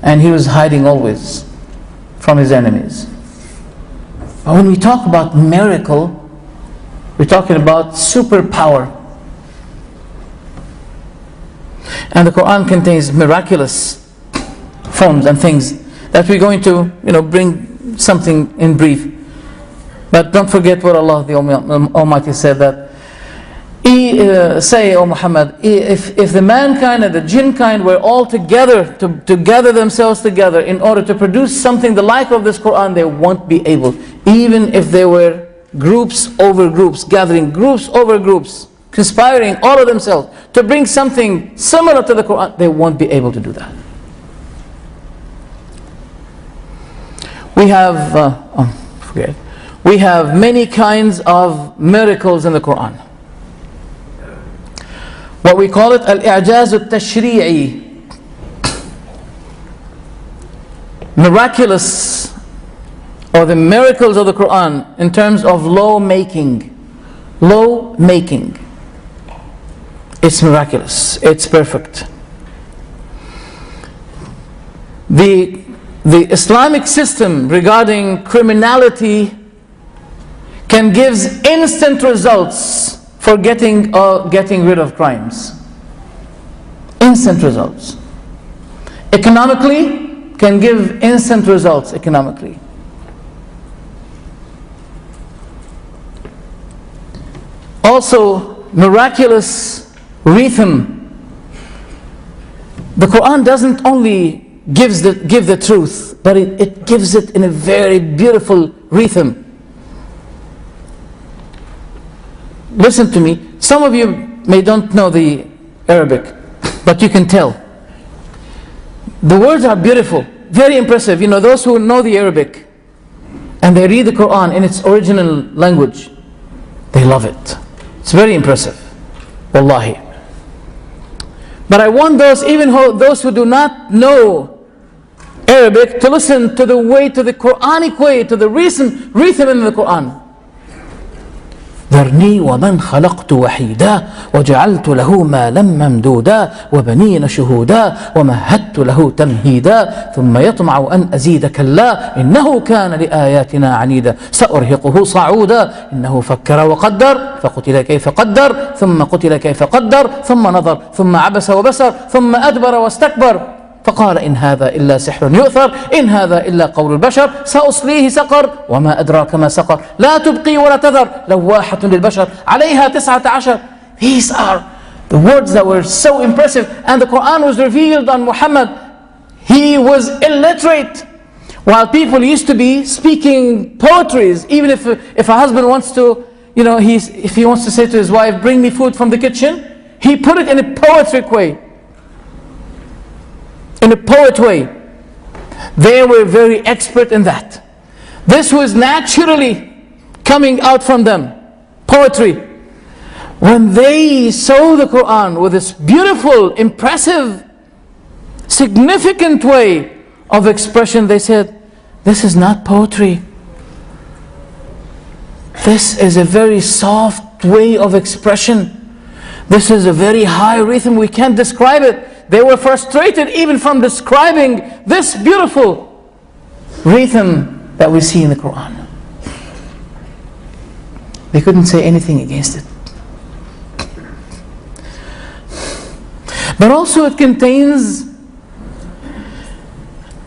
and He was hiding always from His enemies. But when we talk about miracle, we're talking about superpower. And the Qur'an contains miraculous forms and things that we're going to bring something in brief. But don't forget what Allah the Almighty said, that say, O Muhammad, if the mankind and the jinn kind were all together to gather themselves together in order to produce something the like of this Qur'an, they won't be able. Even if there were groups over groups, gathering groups over groups, conspiring all of themselves to bring something similar to the Qur'an, they won't be able to do that. We have many kinds of miracles in the Qur'an. What we call it al-i'jaz al-tashri'i, miraculous, or the miracles of the Qur'an in terms of law making. It's miraculous, it's perfect. The Islamic system regarding criminality can give instant results for getting rid of crimes. Instant results. Economically, can give instant results economically. Also, miraculous rhythm. The Qur'an doesn't only give the truth, but it gives it in a very beautiful rhythm. Listen to me. Some of you may don't know the Arabic, but you can tell. The words are beautiful, very impressive. Those who know the Arabic and they read the Qur'an in its original language, they love it. It's very impressive. Wallahi. But I want those who do not know Arabic to listen to the Quranic way, to the rhythm in the Qur'an. ذرني ومن خلقت وحيدا وجعلت له مالا ممدودا وبنين شهودا ومهدت له تمهيدا ثم يطمع أن أزيد كلا إنه كان لآياتنا عنيدا سأرهقه صعودا إنه فكر وقدر فقتل كيف قدر ثم قتل كيف قدر ثم نظر ثم عبس وبسر ثم أدبر واستكبر فقال إن هذا إلا سحر يؤثر إن هذا إلا قول البشر سأصليه سقر وما أدراك ما سقر لا تبقي ولا تذر لواحة للبشر عليها 19. These are the words that were so impressive, and the Qur'an was revealed on Muhammad. He was illiterate, while people used to be speaking poetries. Even if a husband wants to, if he wants to say to his wife, bring me food from the kitchen, He put it in a poetic way. In a poet way. They were very expert in that. This was naturally coming out from them. Poetry. When they saw the Qur'an with this beautiful, impressive, significant way of expression, they said, this is not poetry. This is a very soft way of expression. This is a very high rhythm. We can't describe it. They were frustrated even from describing this beautiful rhythm that we see in the Qur'an. They couldn't say anything against it. But also it contains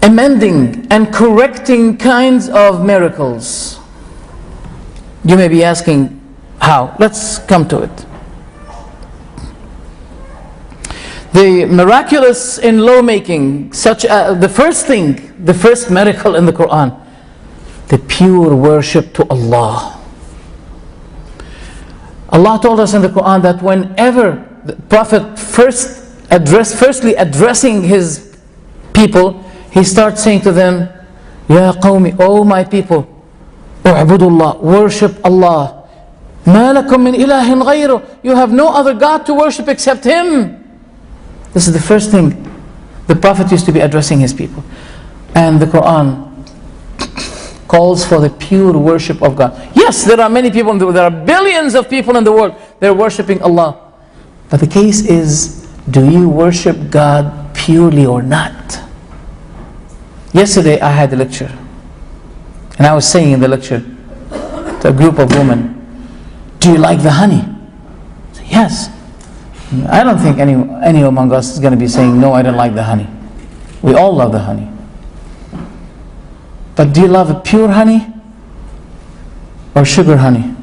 amending and correcting kinds of miracles. You may be asking, how? Let's come to it. The miraculous in lawmaking, such as the first miracle in the Qur'an, the pure worship to Allah. Allah told us in the Qur'an that whenever the Prophet firstly addressing his people, he starts saying to them, Ya qawmi, O my people, u'budullah, worship Allah. Ma lakum min ilahin ghayru, you have no other God to worship except Him. This is the first thing the Prophet used to be addressing his people. And the Qur'an calls for the pure worship of God. Yes, there are many people in the world, there are billions of people in the world, they're worshipping Allah. But the case is, do you worship God purely or not? Yesterday I had a lecture, and I was saying in the lecture to a group of women, do you like the honey? I said, yes. I don't think any among us is going to be saying, no, I don't like the honey. We all love the honey. But do you love a pure honey or sugar honey?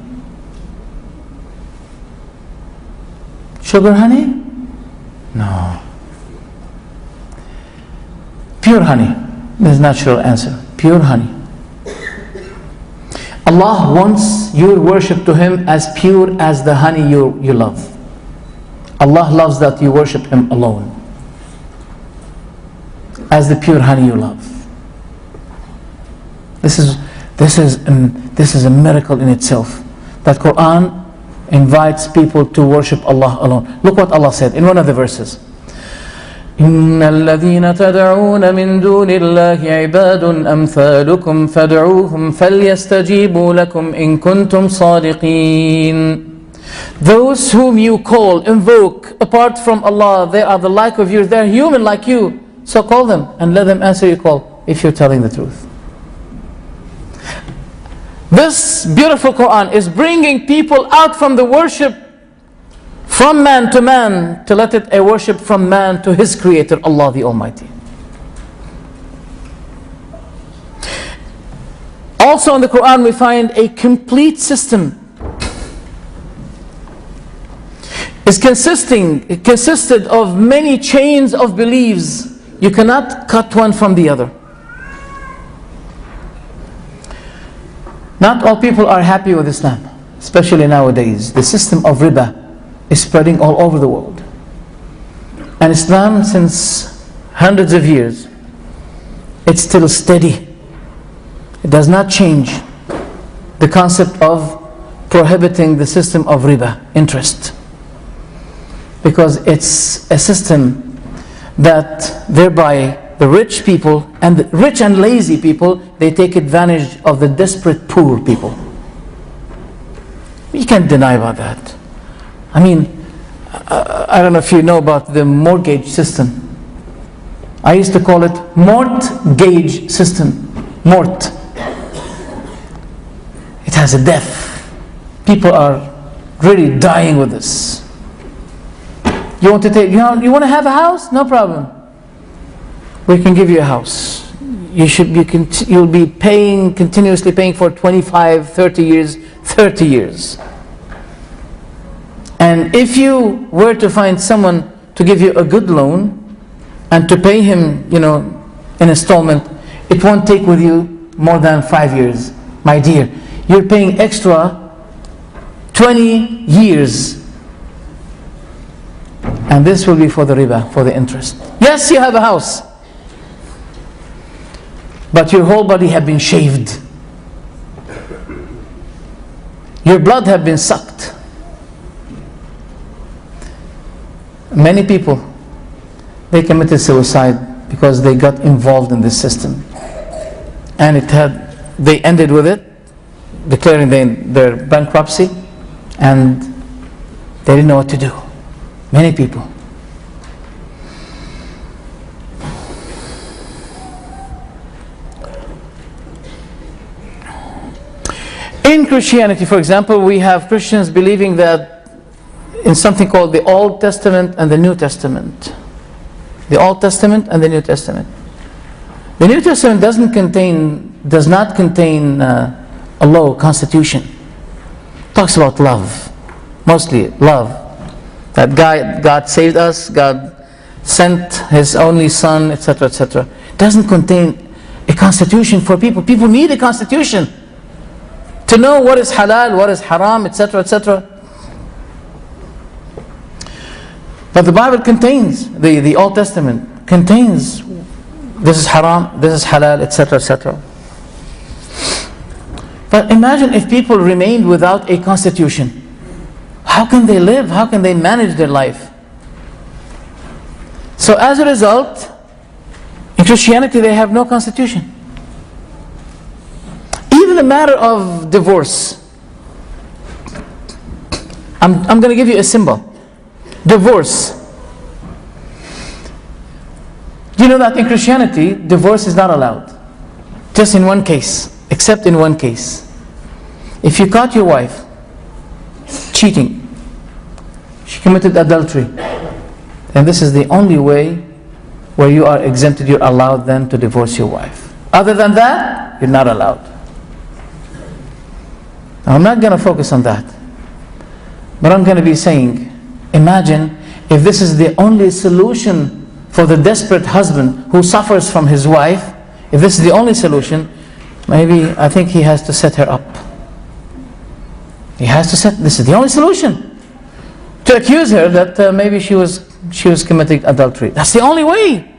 Sugar honey? No. Pure honey. There's a natural answer. Pure honey. Allah wants your worship to Him as pure as the honey you love. Allah loves that you worship Him alone, as the pure honey you love. This is a miracle in itself, that Qur'an invites people to worship Allah alone. Look what Allah said in one of the verses. إِنَّ الَّذِينَ تَدْعُونَ مِن دُونِ اللَّهِ عِبَادٌ أَمْثَالُكُمْ فَادْعُوهُمْ فَلْيَسْتَجِيبُوا لَكُمْ إِن كُنتُمْ صَادِقِينَ. Those whom you call, invoke apart from Allah, they are the like of you, they are human like you. So call them and let them answer your call if you're telling the truth. This beautiful Qur'an is bringing people out from the worship from man to let it a worship from man to his creator, Allah the Almighty. Also in the Qur'an we find a complete system. It consisted of many chains of beliefs. You cannot cut one from the other. Not all people are happy with Islam, especially nowadays. The system of riba is spreading all over the world. And Islam, since hundreds of years, it's still steady. It does not change the concept of prohibiting the system of riba, interest. Because it's a system that thereby the rich people and the rich and lazy people, they take advantage of the desperate poor people. You can't deny about that. I mean, I don't know if you know about the mortgage system. I used to call it mortgage system. Mort. It has a death. People are really dying with this. You want to have a house? No problem. We can give you a house. You'll be continuously paying for 25, 30 years, 30 years. And if you were to find someone to give you a good loan and to pay him, in installment, it won't take with you more than 5 years. My dear, you're paying extra 20 years And this will be for the riba, for the interest. Yes, you have a house, but your whole body have been shaved. Your blood have been sucked. Many people, they committed suicide because they got involved in this system. And they ended with it, declaring their bankruptcy, and they didn't know what to do. Many people. In Christianity, for example, we have Christians believing that in something called the Old Testament and the New Testament. The Old Testament and the New Testament. The New Testament does not contain a law, constitution. It talks about love, mostly love. That God saved us, God sent His only Son, etc., etc. It doesn't contain a constitution for people. People need a constitution to know what is halal, what is haram, etc., etc. But the Bible contains, the Old Testament contains, this is haram, this is halal, etc., etc. But imagine if people remained without a constitution. How can they live? How can they manage their life? So as a result, in Christianity they have no constitution. Even the matter of divorce. I'm going to give you a symbol. Divorce. Do you know that in Christianity, divorce is not allowed? Just in one case, except in one case. If you caught your wife cheating, she committed adultery, and this is the only way where you are exempted, you're allowed then to divorce your wife. Other than that, you're not allowed. Now, I'm not going to focus on that, but I'm going to be saying, imagine if this is the only solution for the desperate husband who suffers from his wife. If this is the only solution, maybe I think he has to set her up. This is the only solution. To accuse her that maybe she was committing adultery. That's the only way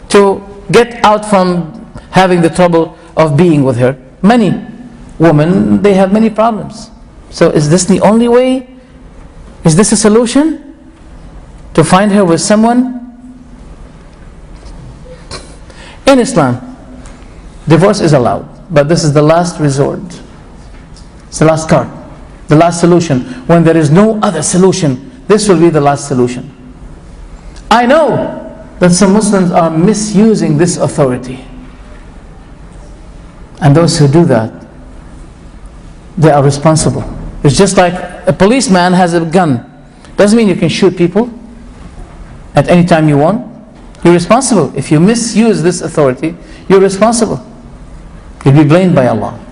to get out from having the trouble of being with her. Many women, they have many problems. So is this the only way? Is this a solution? To find her with someone? In Islam, divorce is allowed, but this is the last resort. It's the last card, the last solution. When there is no other solution, this will be the last solution. I know that some Muslims are misusing this authority. And those who do that, they are responsible. It's just like a policeman has a gun. Doesn't mean you can shoot people at any time you want. You're responsible. If you misuse this authority, you're responsible. You'll be blamed by Allah.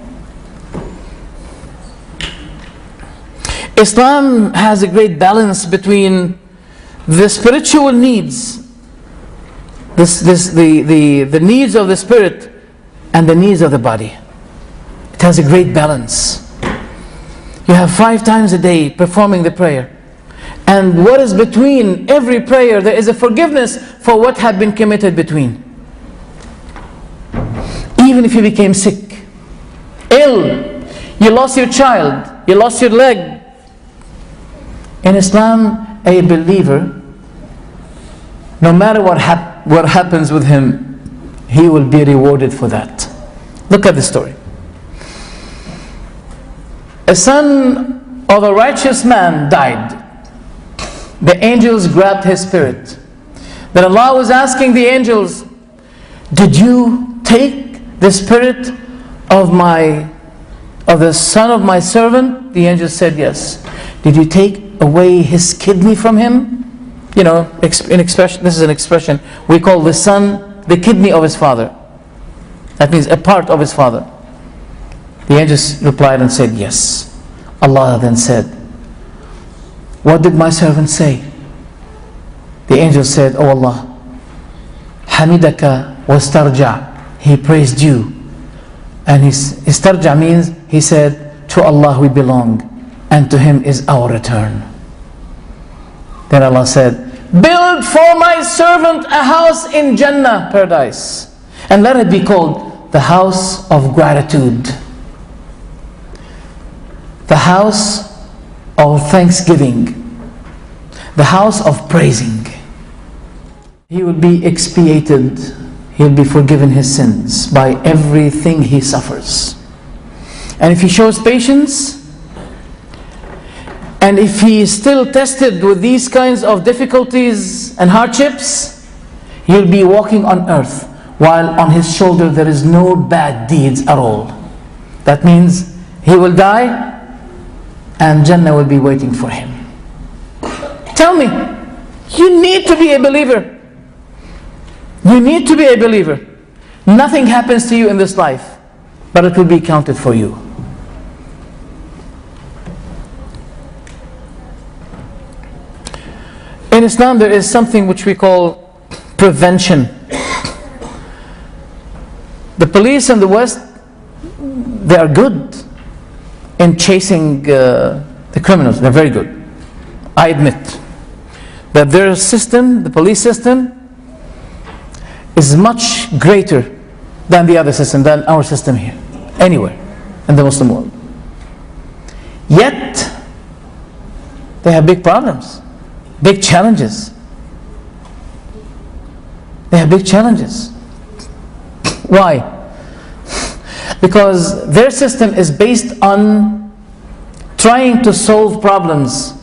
Islam has a great balance between the spiritual needs, the needs of the spirit, and the needs of the body. It has a great balance. You have 5 times a day performing the prayer. And what is between every prayer, there is a forgiveness for what had been committed between. Even if you became sick, ill, you lost your child, you lost your leg. In Islam, a believer, no matter what happens with him, he will be rewarded for that. Look at the story. A son of a righteous man died. The angels grabbed his spirit. Then Allah was asking the angels, did you take the spirit of the son of my servant? The angels said yes. Did you take away his kidney from him? You know, this is an expression we call the son the kidney of his father. That means a part of his father. The angels replied and said yes. Allah then said, what did my servant say? The angel said, oh Allah, Hamidaka wastarja. He praised you. And istarja means, he said, to Allah we belong, and to Him is our return. Then Allah said, Build for my servant a house in Jannah, paradise, and let it be called the house of gratitude, the house of thanksgiving, the house of praising. He will be expiated, he will be forgiven his sins by everything he suffers. And if he shows patience, and if he is still tested with these kinds of difficulties and hardships, he'll be walking on earth while on his shoulder there is no bad deeds at all. That means he will die and Jannah will be waiting for him. Tell me, you need to be a believer. You need to be a believer. Nothing happens to you in this life, but it will be counted for you. In Islam, there is something which we call prevention. The police in the West, they are good in chasing the criminals. They're very good. I admit that their system, the police system, is much greater than the other system, than our system here, anywhere in the Muslim world. Yet, they have big problems, big challenges. They have big challenges. Why? Because their system is based on trying to solve problems.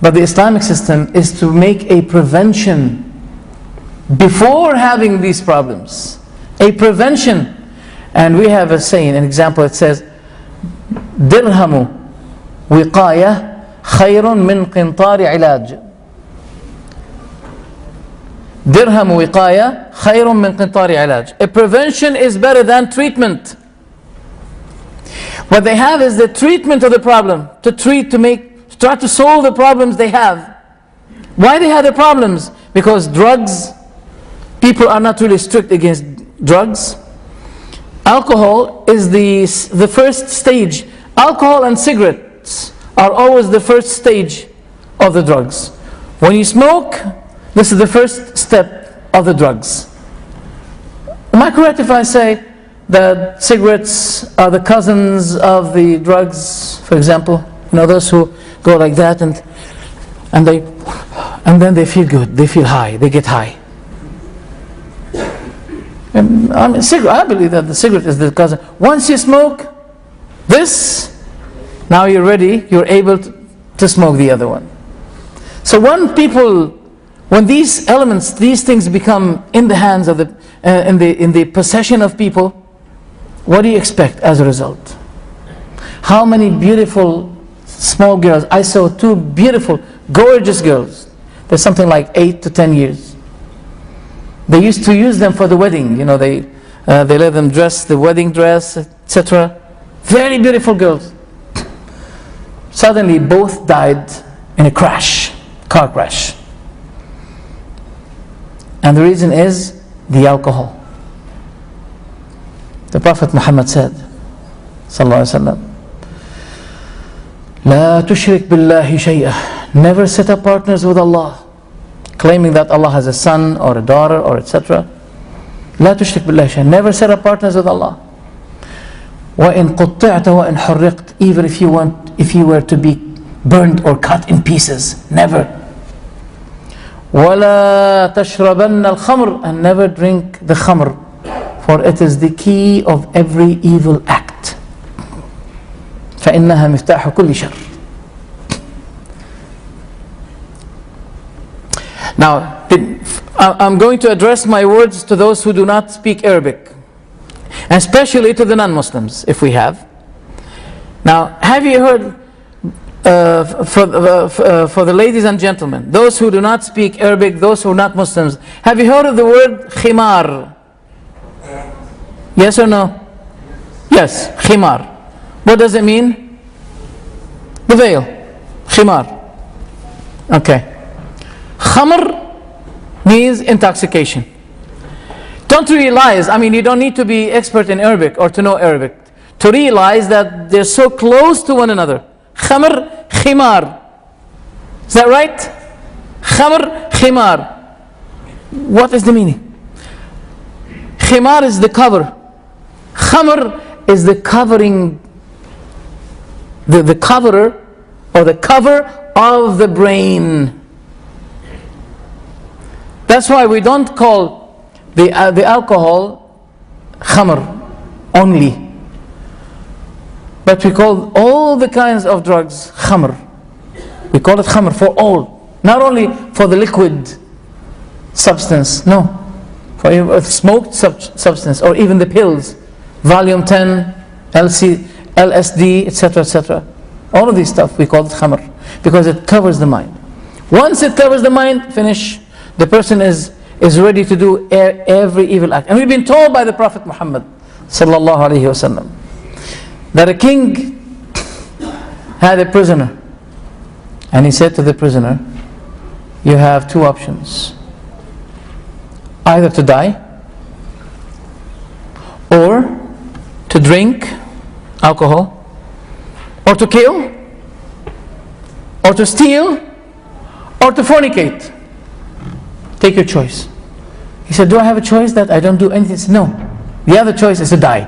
But the Islamic system is to make a prevention before having these problems. A prevention. And we have a saying, an example, it says, Dirhamu wiqaya khayrun min qintari ilaj. Dirhamu wiqaya khayrun min qintari ilaj. A prevention is better than treatment. What they have is the treatment of the problem, to try to solve the problems they have. Why they have the problems? Because drugs, people are not really strict against drugs. Alcohol is the first stage. Alcohol and cigarettes are always the first stage of the drugs. When you smoke, this is the first step of the drugs. Am I correct if I say that cigarettes are the cousins of the drugs, for example? You know, those who go like that and then they feel good, they feel high, they get high. And I believe that the cigarette is the cousin. Once you smoke this, now you're ready, you're able to smoke the other one. So when these elements, these things become in the hands of in the possession of people, what do you expect as a result? How many beautiful small girls? I saw two beautiful, gorgeous girls. They're something like 8 to 10 years. They used to use them for the wedding. You know, they let them dress the wedding dress, etc. Very beautiful girls. Suddenly, both died in a car crash. And the reason is the alcohol. The Prophet Muhammad said, sallallahu alaihi wasallam, "La tushrik billahi shay'ah." Never set up partners with Allah, claiming that Allah has a son or a daughter or etc. La tushrik billahi shay'ah. Never set up partners with Allah. وَإِن قُطِّعْتَ وَإِن حُرِّقْتَ. Even if you were to be burned or cut in pieces, never. وَلَا تَشْرَبَنَّ الْخَمْرِ. And never drink the khamr, for it is the key of every evil act. فَإِنَّهَا مِفْتَاحُ كُلِّ شَرٍّ. Now, I'm going to address my words to those who do not speak Arabic, and especially to the non-Muslims, if we have. Now, have you heard, for the ladies and gentlemen, those who do not speak Arabic, those who are not Muslims, have you heard of the word khimar? Yes or no? Yes, khimar. What does it mean? The veil. Khimar. Okay. Khamr means intoxication. Don't realize, you don't need to be expert in Arabic or to know Arabic to realize that they're so close to one another. Khamr, khimar. Is that right? Khamr, khimar. What is the meaning? Khimar is the cover. Khamr is the covering, the coverer, or the cover of the brain. That's why we don't call the alcohol khamr only, but we call all the kinds of drugs khamr. We call it khamr for all, not only for the liquid substance, no, for smoked substance, or even the pills, Valium 10, LSD, etc., etc. All of these stuff we call it khamr, because it covers the mind. Once it covers the mind, finish. The person is ready to do every evil act. And we've been told by the Prophet Muhammad sallallahu alaihi wasallam that a king had a prisoner, and he said to the prisoner, you have two options: either to die, or to drink alcohol, or to kill, or to steal, or to fornicate. Take your choice. He said, do I have a choice that I don't do anything? He said, no. The other choice is to die.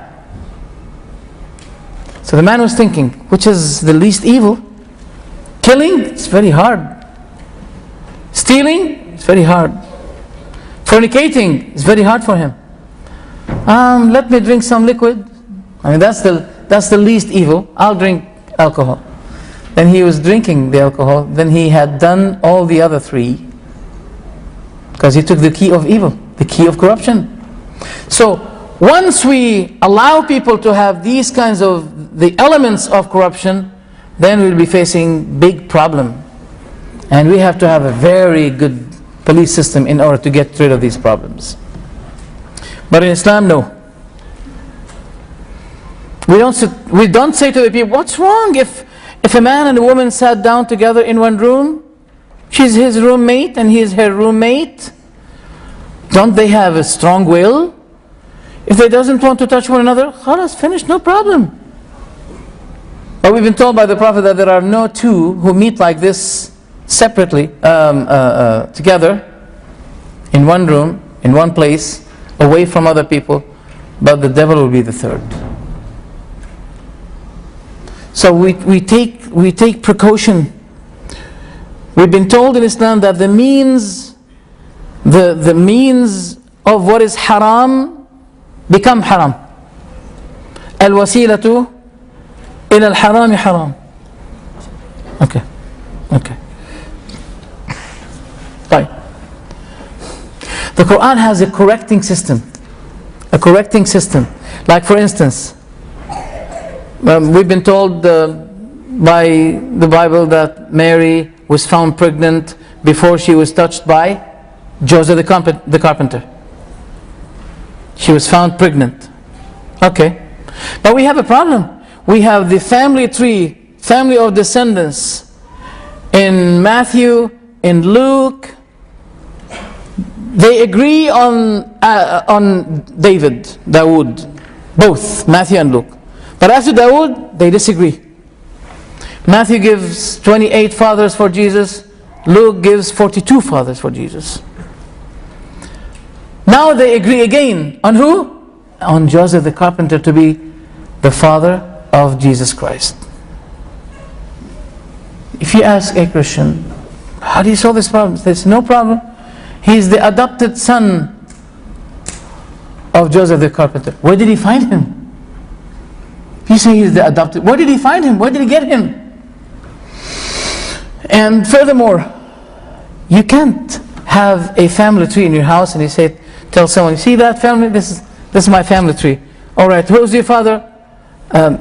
So the man was thinking, which is the least evil? Killing, it's very hard. Stealing, it's very hard. Fornicating, it's very hard for him. Let me drink some liquid. I mean, that's the least evil. I'll drink alcohol. Then he was drinking the alcohol. Then he had done all the other three, because he took the key of evil, the key of corruption. So once we allow people to have these kinds of the elements of corruption, then we'll be facing big problem. And we have to have a very good police system in order to get rid of these problems. But in Islam, no. We don't say to the people, what's wrong if a man and a woman sat down together in one room? She's his roommate and he is her roommate. Don't they have a strong will? If they doesn't want to touch one another, khalas, finish, no problem. But we've been told by the Prophet that there are no two who meet like this separately, together, in one room, in one place, away from other people, but the devil will be the third. So we take precaution. We've been told in Islam that the means of what is haram become haram. Al-wasilatu ila al-harami haram. Okay. Right. The Qur'an has a correcting system. Like for instance, we've been told by the Bible that Mary was found pregnant before she was touched by Joseph the carpenter. She was found pregnant. Okay. But we have a problem. We have the family tree, family of descendants in Matthew, in Luke. They agree on Dawood, both Matthew and Luke. But after Dawood, they disagree. Matthew gives 28 fathers for Jesus. Luke gives 42 fathers for Jesus. Now they agree again on who? On Joseph the carpenter to be the father of Jesus Christ. If you ask a Christian, how do you solve this problem? There's no problem. He's the adopted son of Joseph the carpenter. Where did he find him? You say he's the adopted. Where did he find him? Where did he get him? And furthermore, you can't have a family tree in your house and tell someone, you see that family? This is my family tree. All right, who's your father?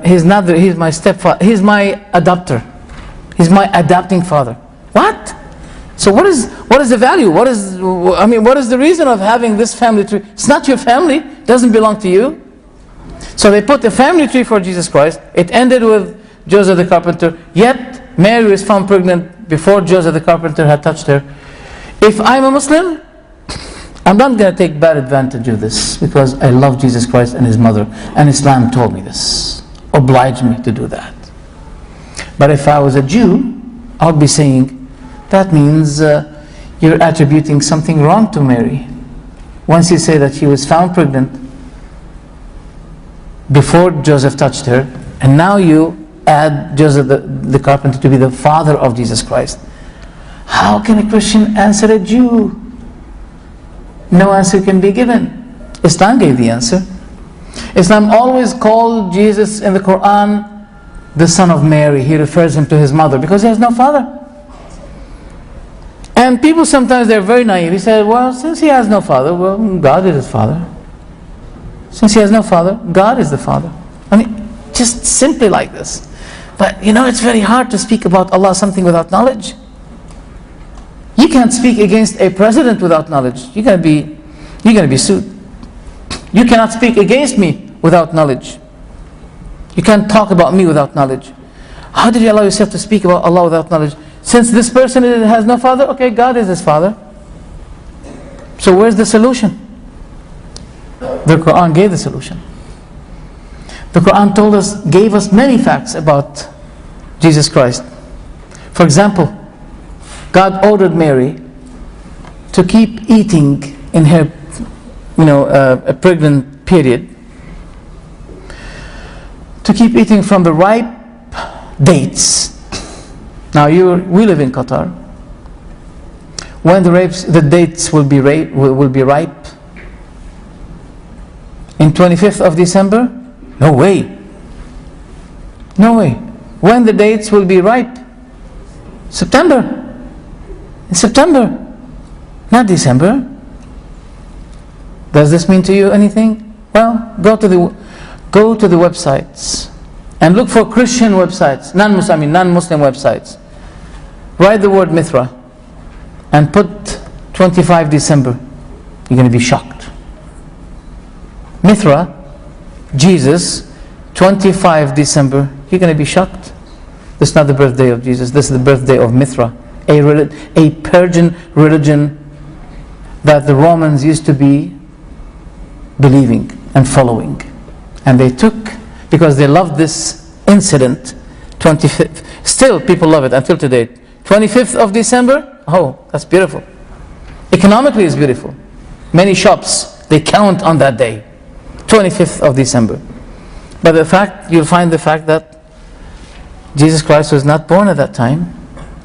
He's my stepfather. He's my adopter. He's my adopting father. What? So what is the value? What is the reason of having this family tree? It's not your family. It doesn't belong to you. So they put a family tree for Jesus Christ. It ended with Joseph the carpenter. Yet Mary was found pregnant before Joseph the carpenter had touched her. If I'm a Muslim, I'm not going to take bad advantage of this, because I love Jesus Christ and His mother, and Islam told me this, obliged me to do that. But if I was a Jew, I would be saying, that means you're attributing something wrong to Mary. Once you say that she was found pregnant before Joseph touched her, and now you add Joseph the carpenter to be the father of Jesus Christ. How can a Christian answer a Jew? No answer can be given. Islam gave the answer. Islam always called Jesus in the Qur'an the son of Mary. He refers him to his mother because he has no father. And people sometimes, they're very naive. He said, well, since he has no father, well, God is his father. Since he has no father, God is the father. I mean, just simply like this. But it's very hard to speak about Allah something without knowledge. You can't speak against a president without knowledge. You're going to be sued. You cannot speak against me without knowledge. You can't talk about me without knowledge. How did you allow yourself to speak about Allah without knowledge? Since this person has no father, okay, God is his father. So where's the solution? The Qur'an gave the solution. The Qur'an gave us many facts about Jesus Christ. For example, God ordered Mary to keep eating in her, a pregnant period, to keep eating from the ripe dates. Now we live in Qatar. When the dates will be ripe? In 25th of December? No way. No way. When the dates will be ripe? September. In September, not December. Does this mean to you anything? Well, go to the websites and look for Christian websites, non-Muslim websites. Write the word Mithra and put 25 December. You're going to be shocked. Mithra, Jesus, 25 December. You're going to be shocked. This is not the birthday of Jesus. This is the birthday of Mithra, a Persian religion that the Romans used to be believing and following. And they took, because they loved this incident, 25th. Still, people love it until today. 25th of December, oh, that's beautiful. Economically, it's beautiful. Many shops, they count on that day, 25th of December. But you'll find the fact that Jesus Christ was not born at that time,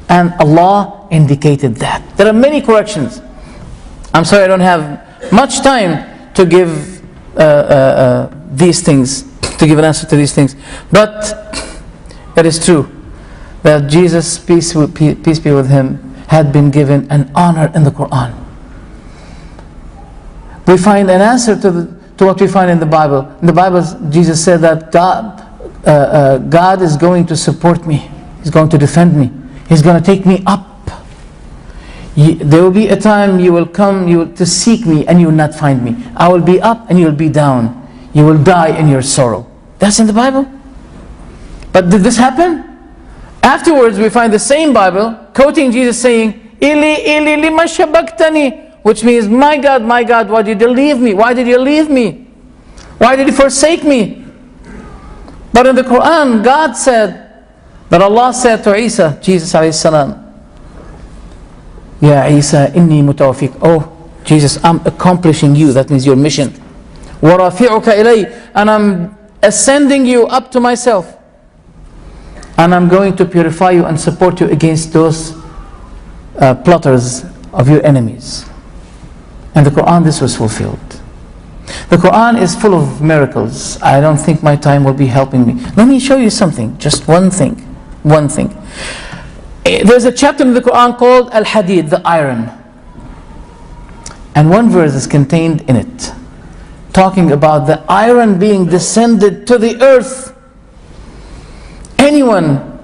and Allah indicated that. There are many corrections. I'm sorry I don't have much time to give these things, to give an answer to these things. But it is true that Jesus, peace be with him, had been given an honor in the Qur'an. We find an answer to what we find in the Bible. In the Bible, Jesus said that God is going to support me. He's going to defend me. He's going to take me up. There will be a time you will come to seek me and you will not find me. I will be up and you will be down. You will die in your sorrow. That's in the Bible. But did this happen? Afterwards we find the same Bible quoting Jesus saying, Ili, Ili, lima shabaktani, which means, my God, why did you leave me? Why did you leave me? Why did you forsake me? But in the Qur'an, God said, that Allah said to Isa, Jesus alayhi salam, Ya Isa, inni mutawafik. Oh, Jesus, I'm accomplishing you. That means your mission. وَرَافِعُكَ إِلَيْ. And I'm ascending you up to myself. And I'm going to purify you and support you against those plotters of your enemies. And the Qur'an, this was fulfilled. The Qur'an is full of miracles. I don't think my time will be helping me. Let me show you something. Just one thing. One thing. There's a chapter in the Qur'an called Al-Hadid, the iron. And one verse is contained in it, talking about the iron being descended to the earth. Anyone,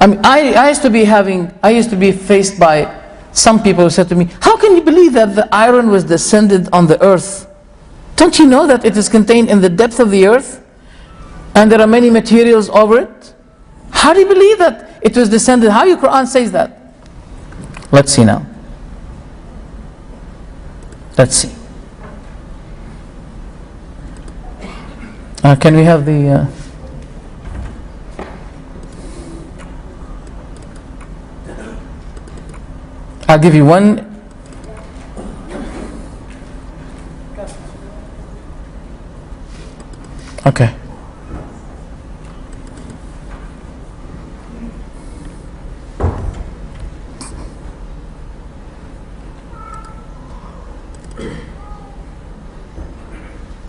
I used to be faced by some people who said to me, how can you believe that the iron was descended on the earth? Don't you know that it is contained in the depth of the earth? And there are many materials over it? How do you believe that it was descended? How your Quran says that? Let's see now. Let's see. Can we have the... I'll give you one Okay.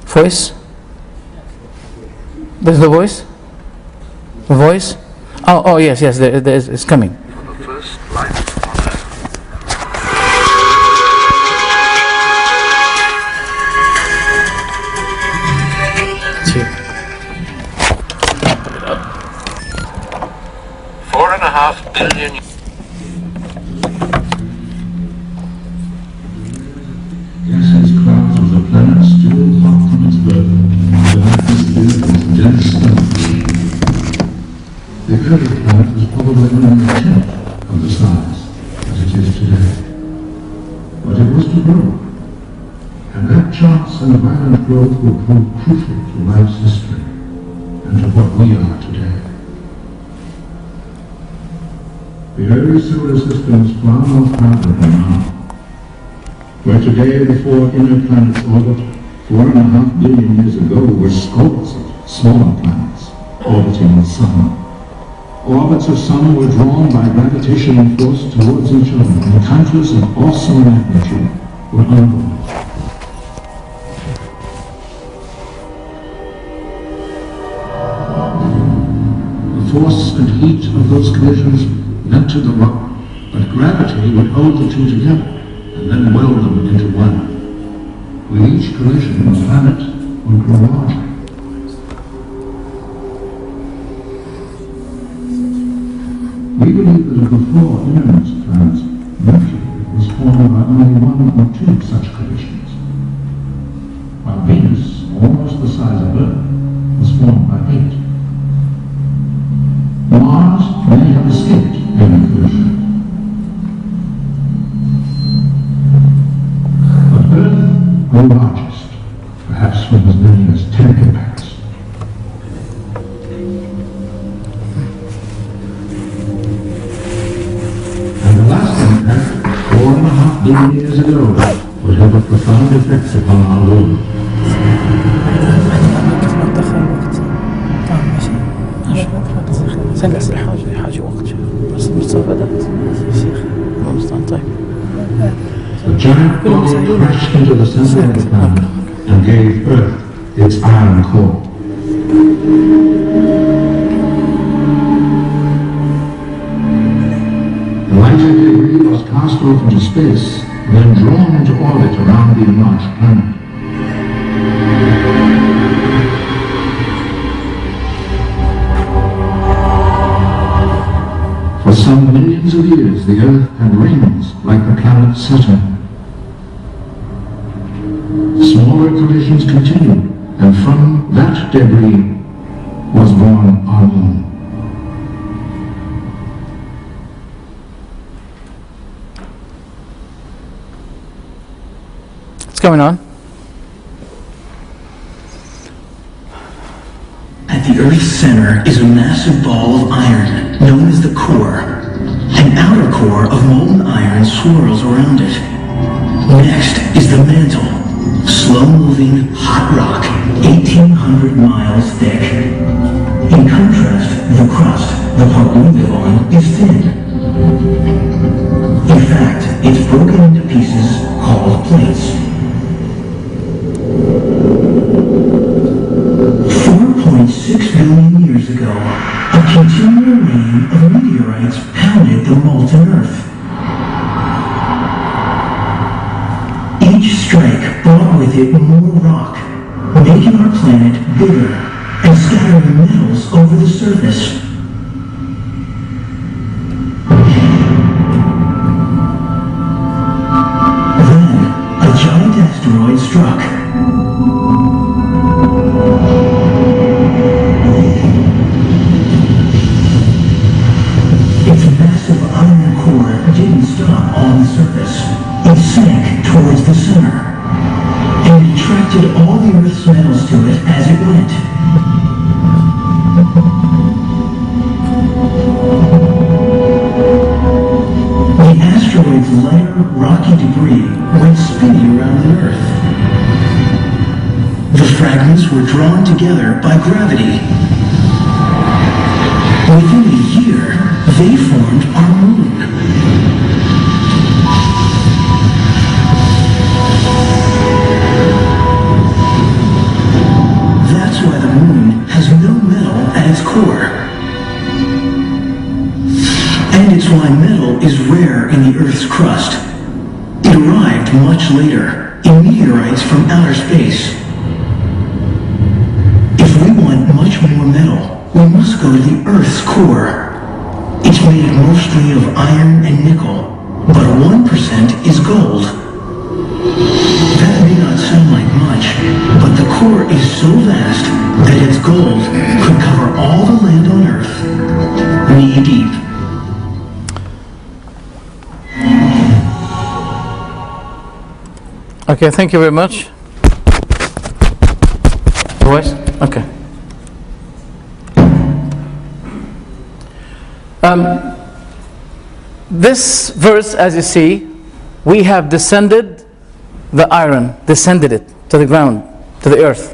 Voice? There's the voice? The voice? Oh yes, there is, it's coming. The first life on earth. Two. 4.5 billion. Gaseous clouds of the planet still hot from its birth, the atmosphere is dense stuff. The early planet was probably only a tenth of the size as it is today. But it was to grow, and that chance and violent growth will prove crucial to life's history and to what we are today. The early solar system is far more powerful now. Where today the four inner planets orbit, 4.5 billion years ago were scores of smaller planets orbiting the sun. Orbits of some were drawn by gravitational force towards each other, and encounters of awesome magnitude were ongoing. The force and heat of those collisions led to the rock, but gravity would hold the two together and then weld them into one. With each collision, the planet would grow larger. We believe that of the four innermost planets, Mercury was formed by only one or two such collisions, while Venus, almost the size of Earth, was formed by 8. Mars may have escaped any collision. The largest, perhaps with as many as 10 impacts. And the last impact, 4.5 billion years ago, would have a profound effect upon our world. The giant ball crashed into the center of the planet and gave Earth its iron core. The lighter debris was cast off into space, then drawn into orbit around the enlarged planet. For some millions of years, the Earth had rings like the planet Saturn. Smaller collisions continued, and from that debris was born our moon. What's going on? At the Earth's center is a massive ball of iron known as the core. An outer core of molten iron swirls around it. Next is the mantle, slow-moving hot rock, 1,800 miles thick. In contrast, the crust, the part we live on, is thin. In fact, it's broken into pieces called plates. 4.6 billion years ago, a continual rain of meteorites pounded the molten Earth. Each strike brought with it more rock, making our planet bigger and scattering metals over the surface. Then, a giant asteroid struck. Its massive iron core didn't stop on the surface. It sank towards the center, and it attracted all the Earth's metals to it as it went. The asteroid's lighter, rocky debris went spinning around the Earth. The fragments were drawn together by gravity. Within a year, they formed our moon. That's why the moon has no metal at its core. And it's why metal is rare in the Earth's crust. It arrived much later, in meteorites from outer space. If we want much more metal, we must go to the Earth's core. It's made mostly of iron and nickel, but 1% is gold. That may not sound like much, but the core is so vast that its gold could cover all the land on Earth, knee deep. Okay, thank you very much. Voice? Okay. This verse, as you see, we have descended the iron, descended it to the ground, to the earth.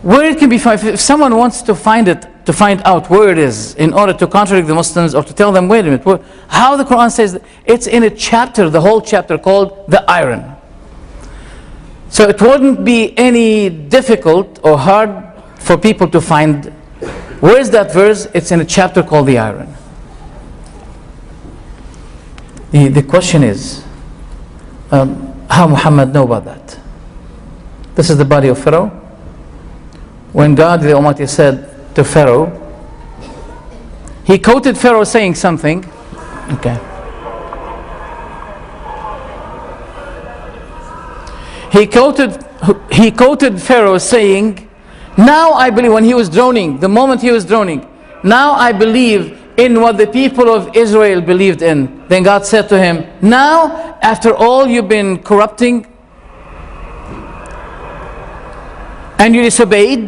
Where it can be found, if someone wants to find it, to find out where it is, in order to contradict the Muslims or to tell them, wait a minute, how the Quran says that, it's in a chapter, the whole chapter called the iron. So it wouldn't be any difficult or hard for people to find where is that verse. It's in a chapter called the iron. The question is, how Muhammad know about that? This is the body of Pharaoh. When God the Almighty said to Pharaoh, he quoted Pharaoh saying something. Okay. He quoted Pharaoh saying, now I believe, when he was droning, the moment he was droning, now I believe in what the people of Israel believed in. Then God said to him, now after all you've been corrupting and you disobeyed,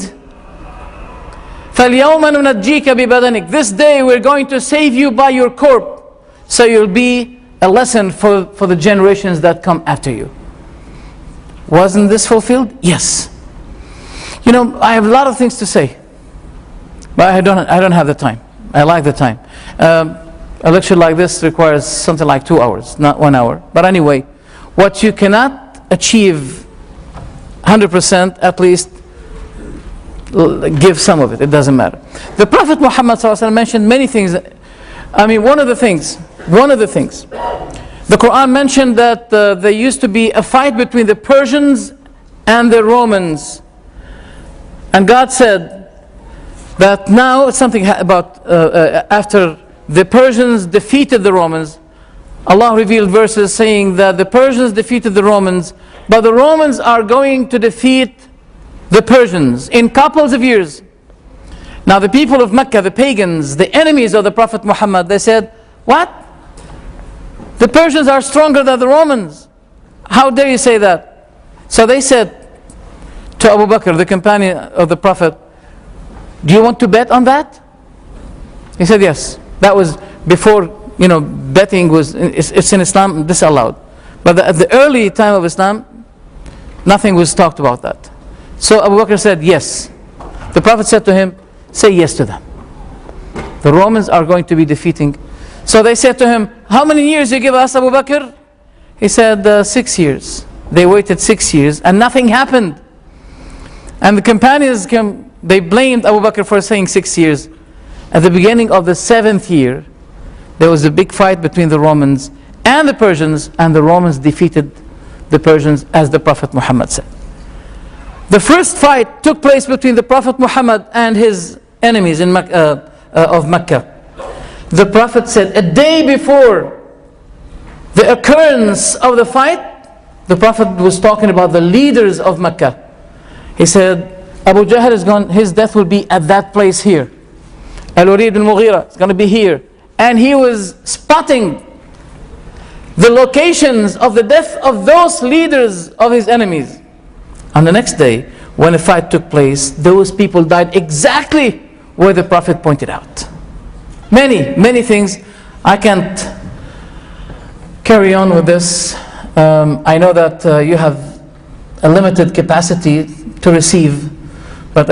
فَالْيَوْمَ نُنَجِّيكَ بِبَدَنِكَ, this day we're going to save you by your corpse, so you'll be a lesson for the generations that come after you. Wasn't this fulfilled? Yes. You know, I have a lot of things to say, but I don't have the time. I like the time. A lecture like this requires something like 2 hours, not 1 hour. But anyway, what you cannot achieve 100%, at least give some of it. It doesn't matter. The Prophet Muhammad ﷺ mentioned many things. I mean, one of the things, the Quran mentioned that there used to be a fight between the Persians and the Romans. And God said that now something about after the Persians defeated the Romans, Allah revealed verses saying that the Persians defeated the Romans, but the Romans are going to defeat the Persians in couples of years. Now the people of Mecca, the pagans, the enemies of the Prophet Muhammad, they said, what? The Persians are stronger than the Romans. How dare you say that? So they said to Abu Bakr, the companion of the Prophet, do you want to bet on that? He said yes. That was before, betting was, it's in Islam, disallowed. But at the early time of Islam, nothing was talked about that. So Abu Bakr said yes. The Prophet said to him, say yes to them. The Romans are going to be defeating. So they said to him, how many years you give us, Abu Bakr? He said 6 years. They waited 6 years and nothing happened. And the companions came, they blamed Abu Bakr for saying 6 years. At the beginning of the 7th year, there was a big fight between the Romans and the Persians, and the Romans defeated the Persians, as the Prophet Muhammad said. The first fight took place between the Prophet Muhammad and his enemies of Mecca. The Prophet said, a day before the occurrence of the fight, the Prophet was talking about the leaders of Mecca. He said, Abu Jahl is gone, his death will be at that place here. Al-Walid al-Mughira is going to be here. And he was spotting the locations of the death of those leaders of his enemies. On the next day, when the fight took place, those people died exactly where the Prophet pointed out. Many things. I can't carry on with this. I know that you have a limited capacity to receive. But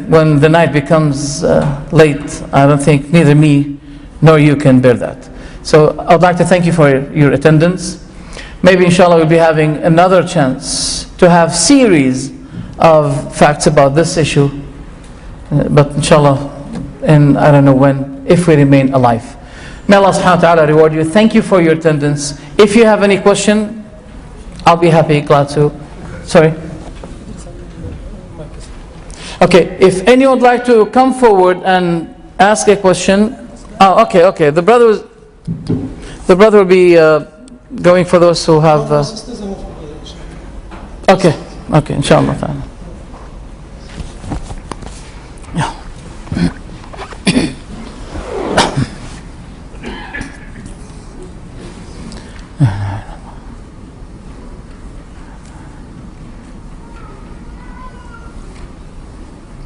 when the night becomes late, I don't think neither me nor you can bear that. So I'd like to thank you for your attendance. Maybe inshallah we'll be having another chance to have series of facts about this issue. But inshallah, and I don't know when, if we remain alive. May Allah subhanahu wa ta'ala reward you. Thank you for your attendance. If you have any question, I'll be happy, glad to. Sorry? Okay, if anyone would like to come forward and ask a question. Oh, okay. The brother will be going for those who have. Okay, inshallah. Yeah.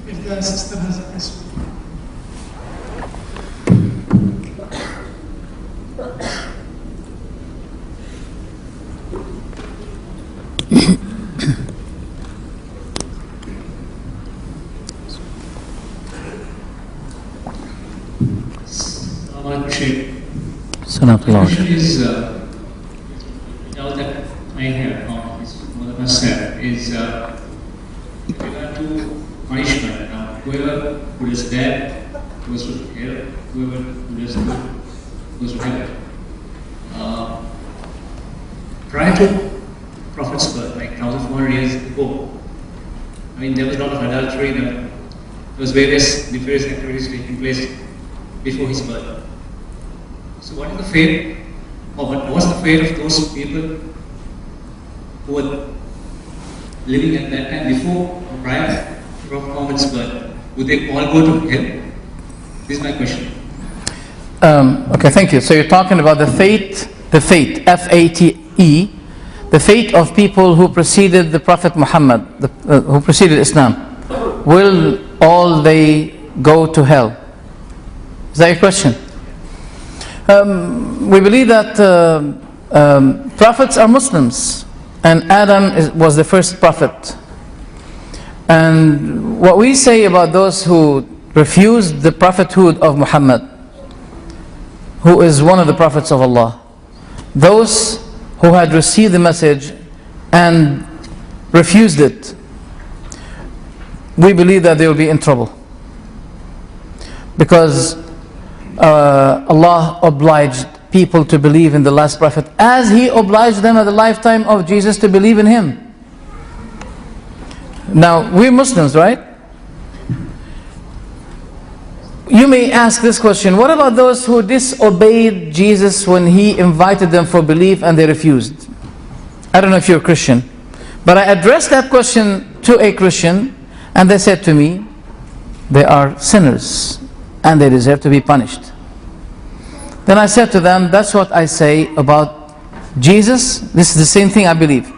If the sister has a question. Salam. The question is, now that I have from his mother said, is with regard to punishment. Now, whoever who is bad goes to hell, whoever who is good goes to heaven. Prior to Prophet's birth, like 1,400 years ago, I mean, there was a lot of adultery, there was various nefarious activities taking place before his birth. So what is the fate, or what was the fate of those people who were living at that time before, prior to Prophet Muhammad's birth? Would they all go to hell? This is my question. Okay, thank you. So you're talking about the fate, F-A-T-E, the fate of people who preceded the Prophet Muhammad, who preceded Islam. Will all they go to hell? Is that your question? We believe that prophets are Muslims, and Adam was the first prophet. And what we say about those who refused the prophethood of Muhammad, who is one of the prophets of Allah, those who had received the message and refused it, we believe that they will be in trouble. Because Allah obliged people to believe in the last prophet as He obliged them at the lifetime of Jesus to believe in Him. Now, we're Muslims, right? You may ask this question: what about those who disobeyed Jesus when He invited them for belief and they refused? I don't know if you're a Christian, but I addressed that question to a Christian and they said to me, they are sinners and they deserve to be punished. Then I said to them, that's what I say about Jesus. This is the same thing I believe.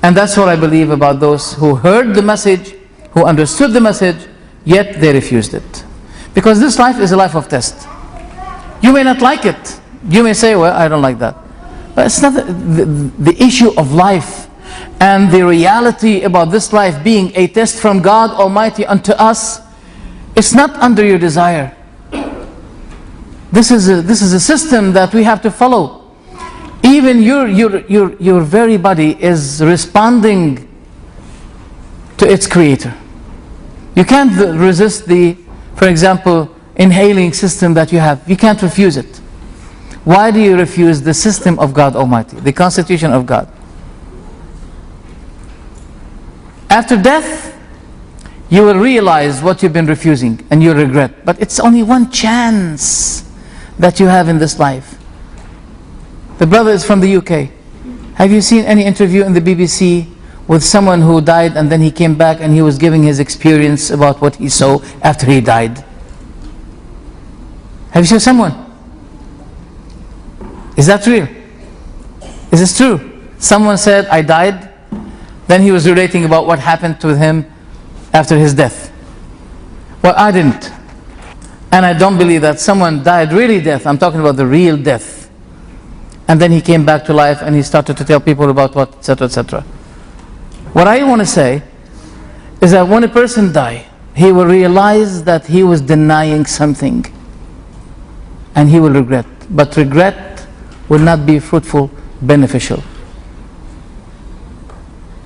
And that's what I believe about those who heard the message, who understood the message, yet they refused it. Because this life is a life of test. You may not like it. You may say, well, I don't like that. But it's not the issue of life and the reality about this life being a test from God Almighty unto us. It's not under your desire. This is a system that we have to follow. Even your very body is responding to its creator. You can't resist for example, inhaling system that you have. You can't refuse it. Why do you refuse the system of God Almighty, the constitution of God? After death, you will realize what you've been refusing and you'll regret. But it's only one chance that you have in this life. The brother is from the UK. Have you seen any interview in the BBC with someone who died and then he came back and he was giving his experience about what he saw after he died? Have you seen someone? Is that real? Is this true? Someone said, I died. Then he was relating about what happened to him after his death. Well, I didn't. And I don't believe that someone died really death. I'm talking about the real death. And then he came back to life and he started to tell people about what, etc., etc. What I want to say is that when a person dies, he will realize that he was denying something, and he will regret. But regret will not be fruitful, beneficial.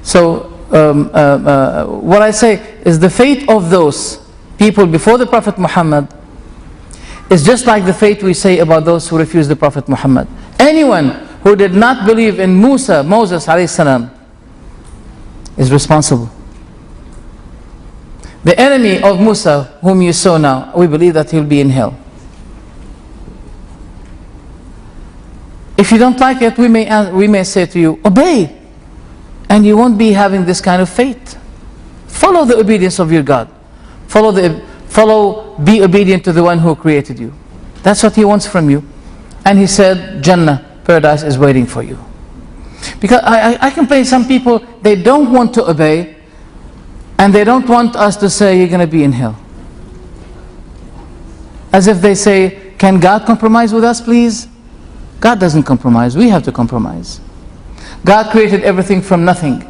So what I say is the fate of those people before the Prophet Muhammad is just like the fate we say about those who refuse the Prophet Muhammad. Anyone who did not believe in Moses alayhi salam is responsible. The enemy of Musa, whom you saw now, we believe that he'll be in hell. If you don't like it, we may say to you, obey, and you won't be having this kind of fate. Follow the obedience of your God. Be obedient to the one who created you. That's what he wants from you. And he said, Jannah, paradise is waiting for you. Because I complain, some people, they don't want to obey, and they don't want us to say, you're going to be in hell. As if they say, can God compromise with us, please? God doesn't compromise, we have to compromise. God created everything from nothing.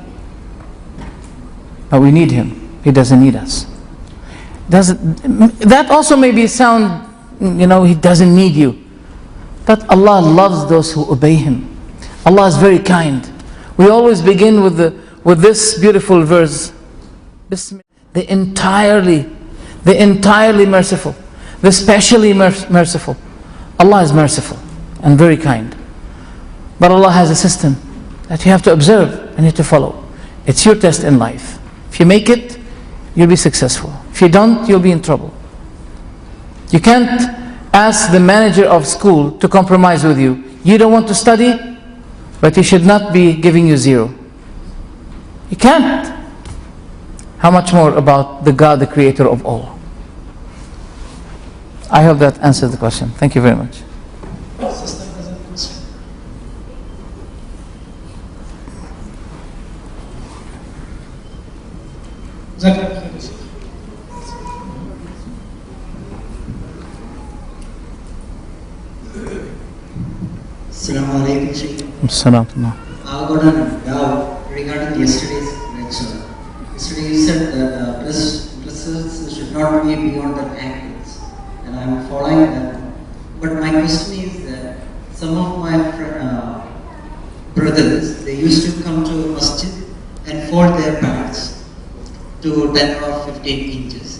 But we need Him, He doesn't need us. That also maybe sound, He doesn't need you. But Allah loves those who obey Him. Allah is very kind. We always begin with this beautiful verse. The entirely merciful, the specially merciful. Allah is merciful and very kind. But Allah has a system that you have to observe and you have to follow. It's your test in life. If you make it, you'll be successful. If you don't, you'll be in trouble. You can't ask the manager of school to compromise with you. You don't want to study, but he should not be giving you 0. You can't. How much more about the God, the creator of all? I hope that answers the question. Thank you very much. Assalamu alaikum, Shaykh. Assalamu. I got a doubt regarding yesterday's lecture. Yesterday you said that dresses should not be beyond the ankles, and I am following that. But my question is that some of my brothers, they used to come to masjid and fold their pants to 10 or 15 inches,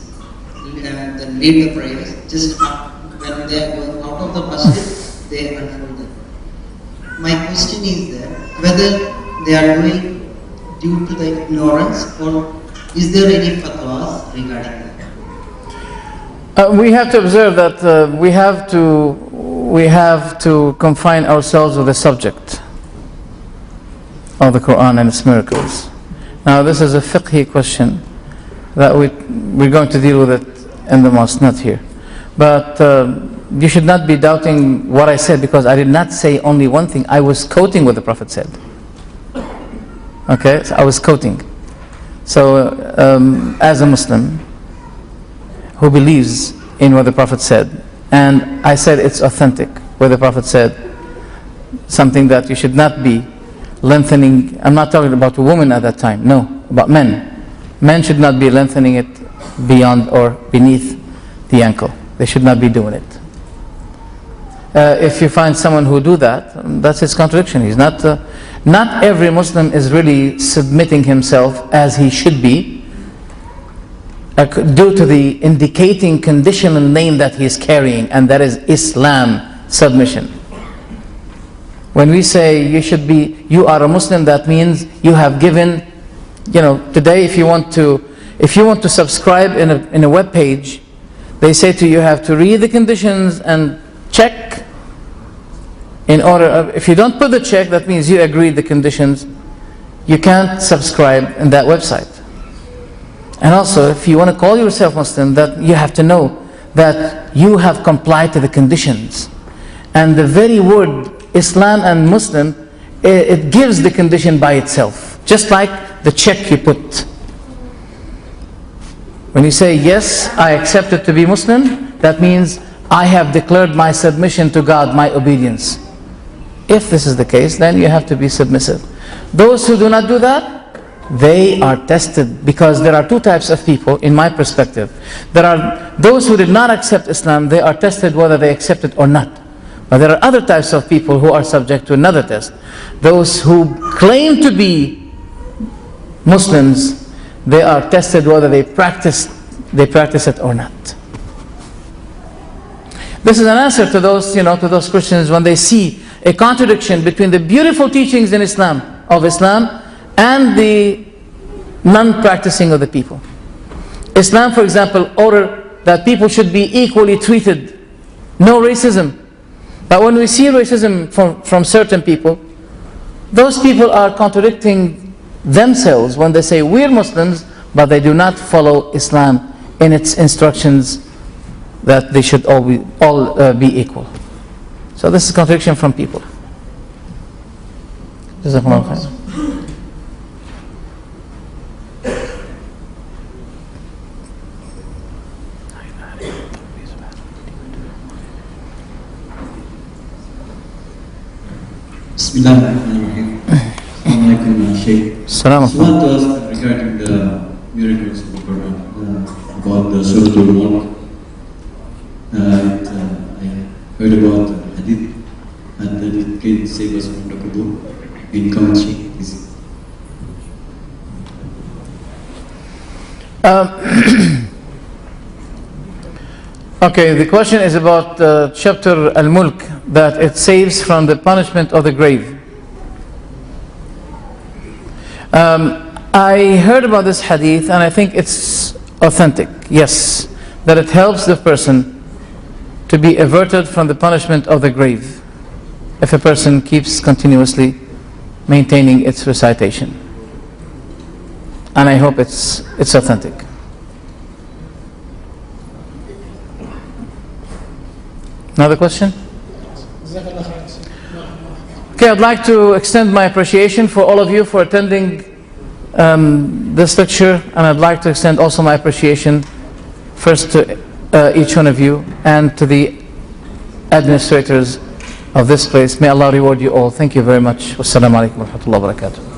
and then lead the prayers. Just when they are going out of the masjid, they unfold them. My question is that whether they are doing due to the ignorance, or is there any fatwas regarding that? We have to observe that we have to confine ourselves with the subject of the Qur'an and its miracles. Now this is a fiqhi question that we're going to deal with it in the mosque, not here. But you should not be doubting what I said, because I did not say only one thing. I was quoting what the Prophet said. Okay, so I was quoting. So as a Muslim who believes in what the Prophet said, and I said it's authentic, where the Prophet said something that you should not be lengthening. I'm not talking about a woman at that time, no, about men. Men should not be lengthening it beyond or beneath the ankle. They should not be doing it. If you find someone who do that, that's his contradiction. He's not. Not every Muslim is really submitting himself as he should be, due to the indicating conditional name that he is carrying, and that is Islam, submission. When we say you are a Muslim, that means you have given. Today, if you want to subscribe in a web page, they say to you, you have to read the conditions and check. In order, if you don't put the check, that means you agreed the conditions. You can't subscribe in that website. And also, if you want to call yourself Muslim, that you have to know that you have complied to the conditions. And the very word Islam and Muslim, it gives the condition by itself, just like the check you put. When you say, yes, I accept it to be Muslim, that means I have declared my submission to God, my obedience. If this is the case, then you have to be submissive. Those who do not do that, they are tested, because there are two types of people in my perspective. There are those who did not accept Islam, they are tested whether they accept it or not. But there are other types of people who are subject to another test. Those who claim to be Muslims, they are tested whether they practice it or not. This is an answer to those, to those Christians when they see a contradiction between the beautiful teachings in Islam, and the non-practicing of the people. Islam, for example, ordered that people should be equally treated, no racism. But when we see racism from certain people, those people are contradicting themselves when they say we're Muslims, but they do not follow Islam in its instructions that they should all be equal. So this is contradiction from people. Jazakumullah khair. Bismillahirrahmanirrahim. Assalamu alaikum, Shaykh. Salam. I want to ask regarding the miracles of the Quran, about the Surah Al-Mulk. I heard about the hadith, and that it can save us from the kubur in commentary. Okay, the question is about chapter Al-Mulk, that it saves from the punishment of the grave. I heard about this hadith and I think it's authentic, yes, that it helps the person to be averted from the punishment of the grave if a person keeps continuously maintaining its recitation. And I hope it's authentic. Another question? Okay, I'd like to extend my appreciation for all of you for attending this lecture, and I'd like to extend also my appreciation first to each one of you and to the administrators of this place. May Allah reward you all. Thank you very much. Wassalamu alaikum wa rahmatullahi wa barakatuh.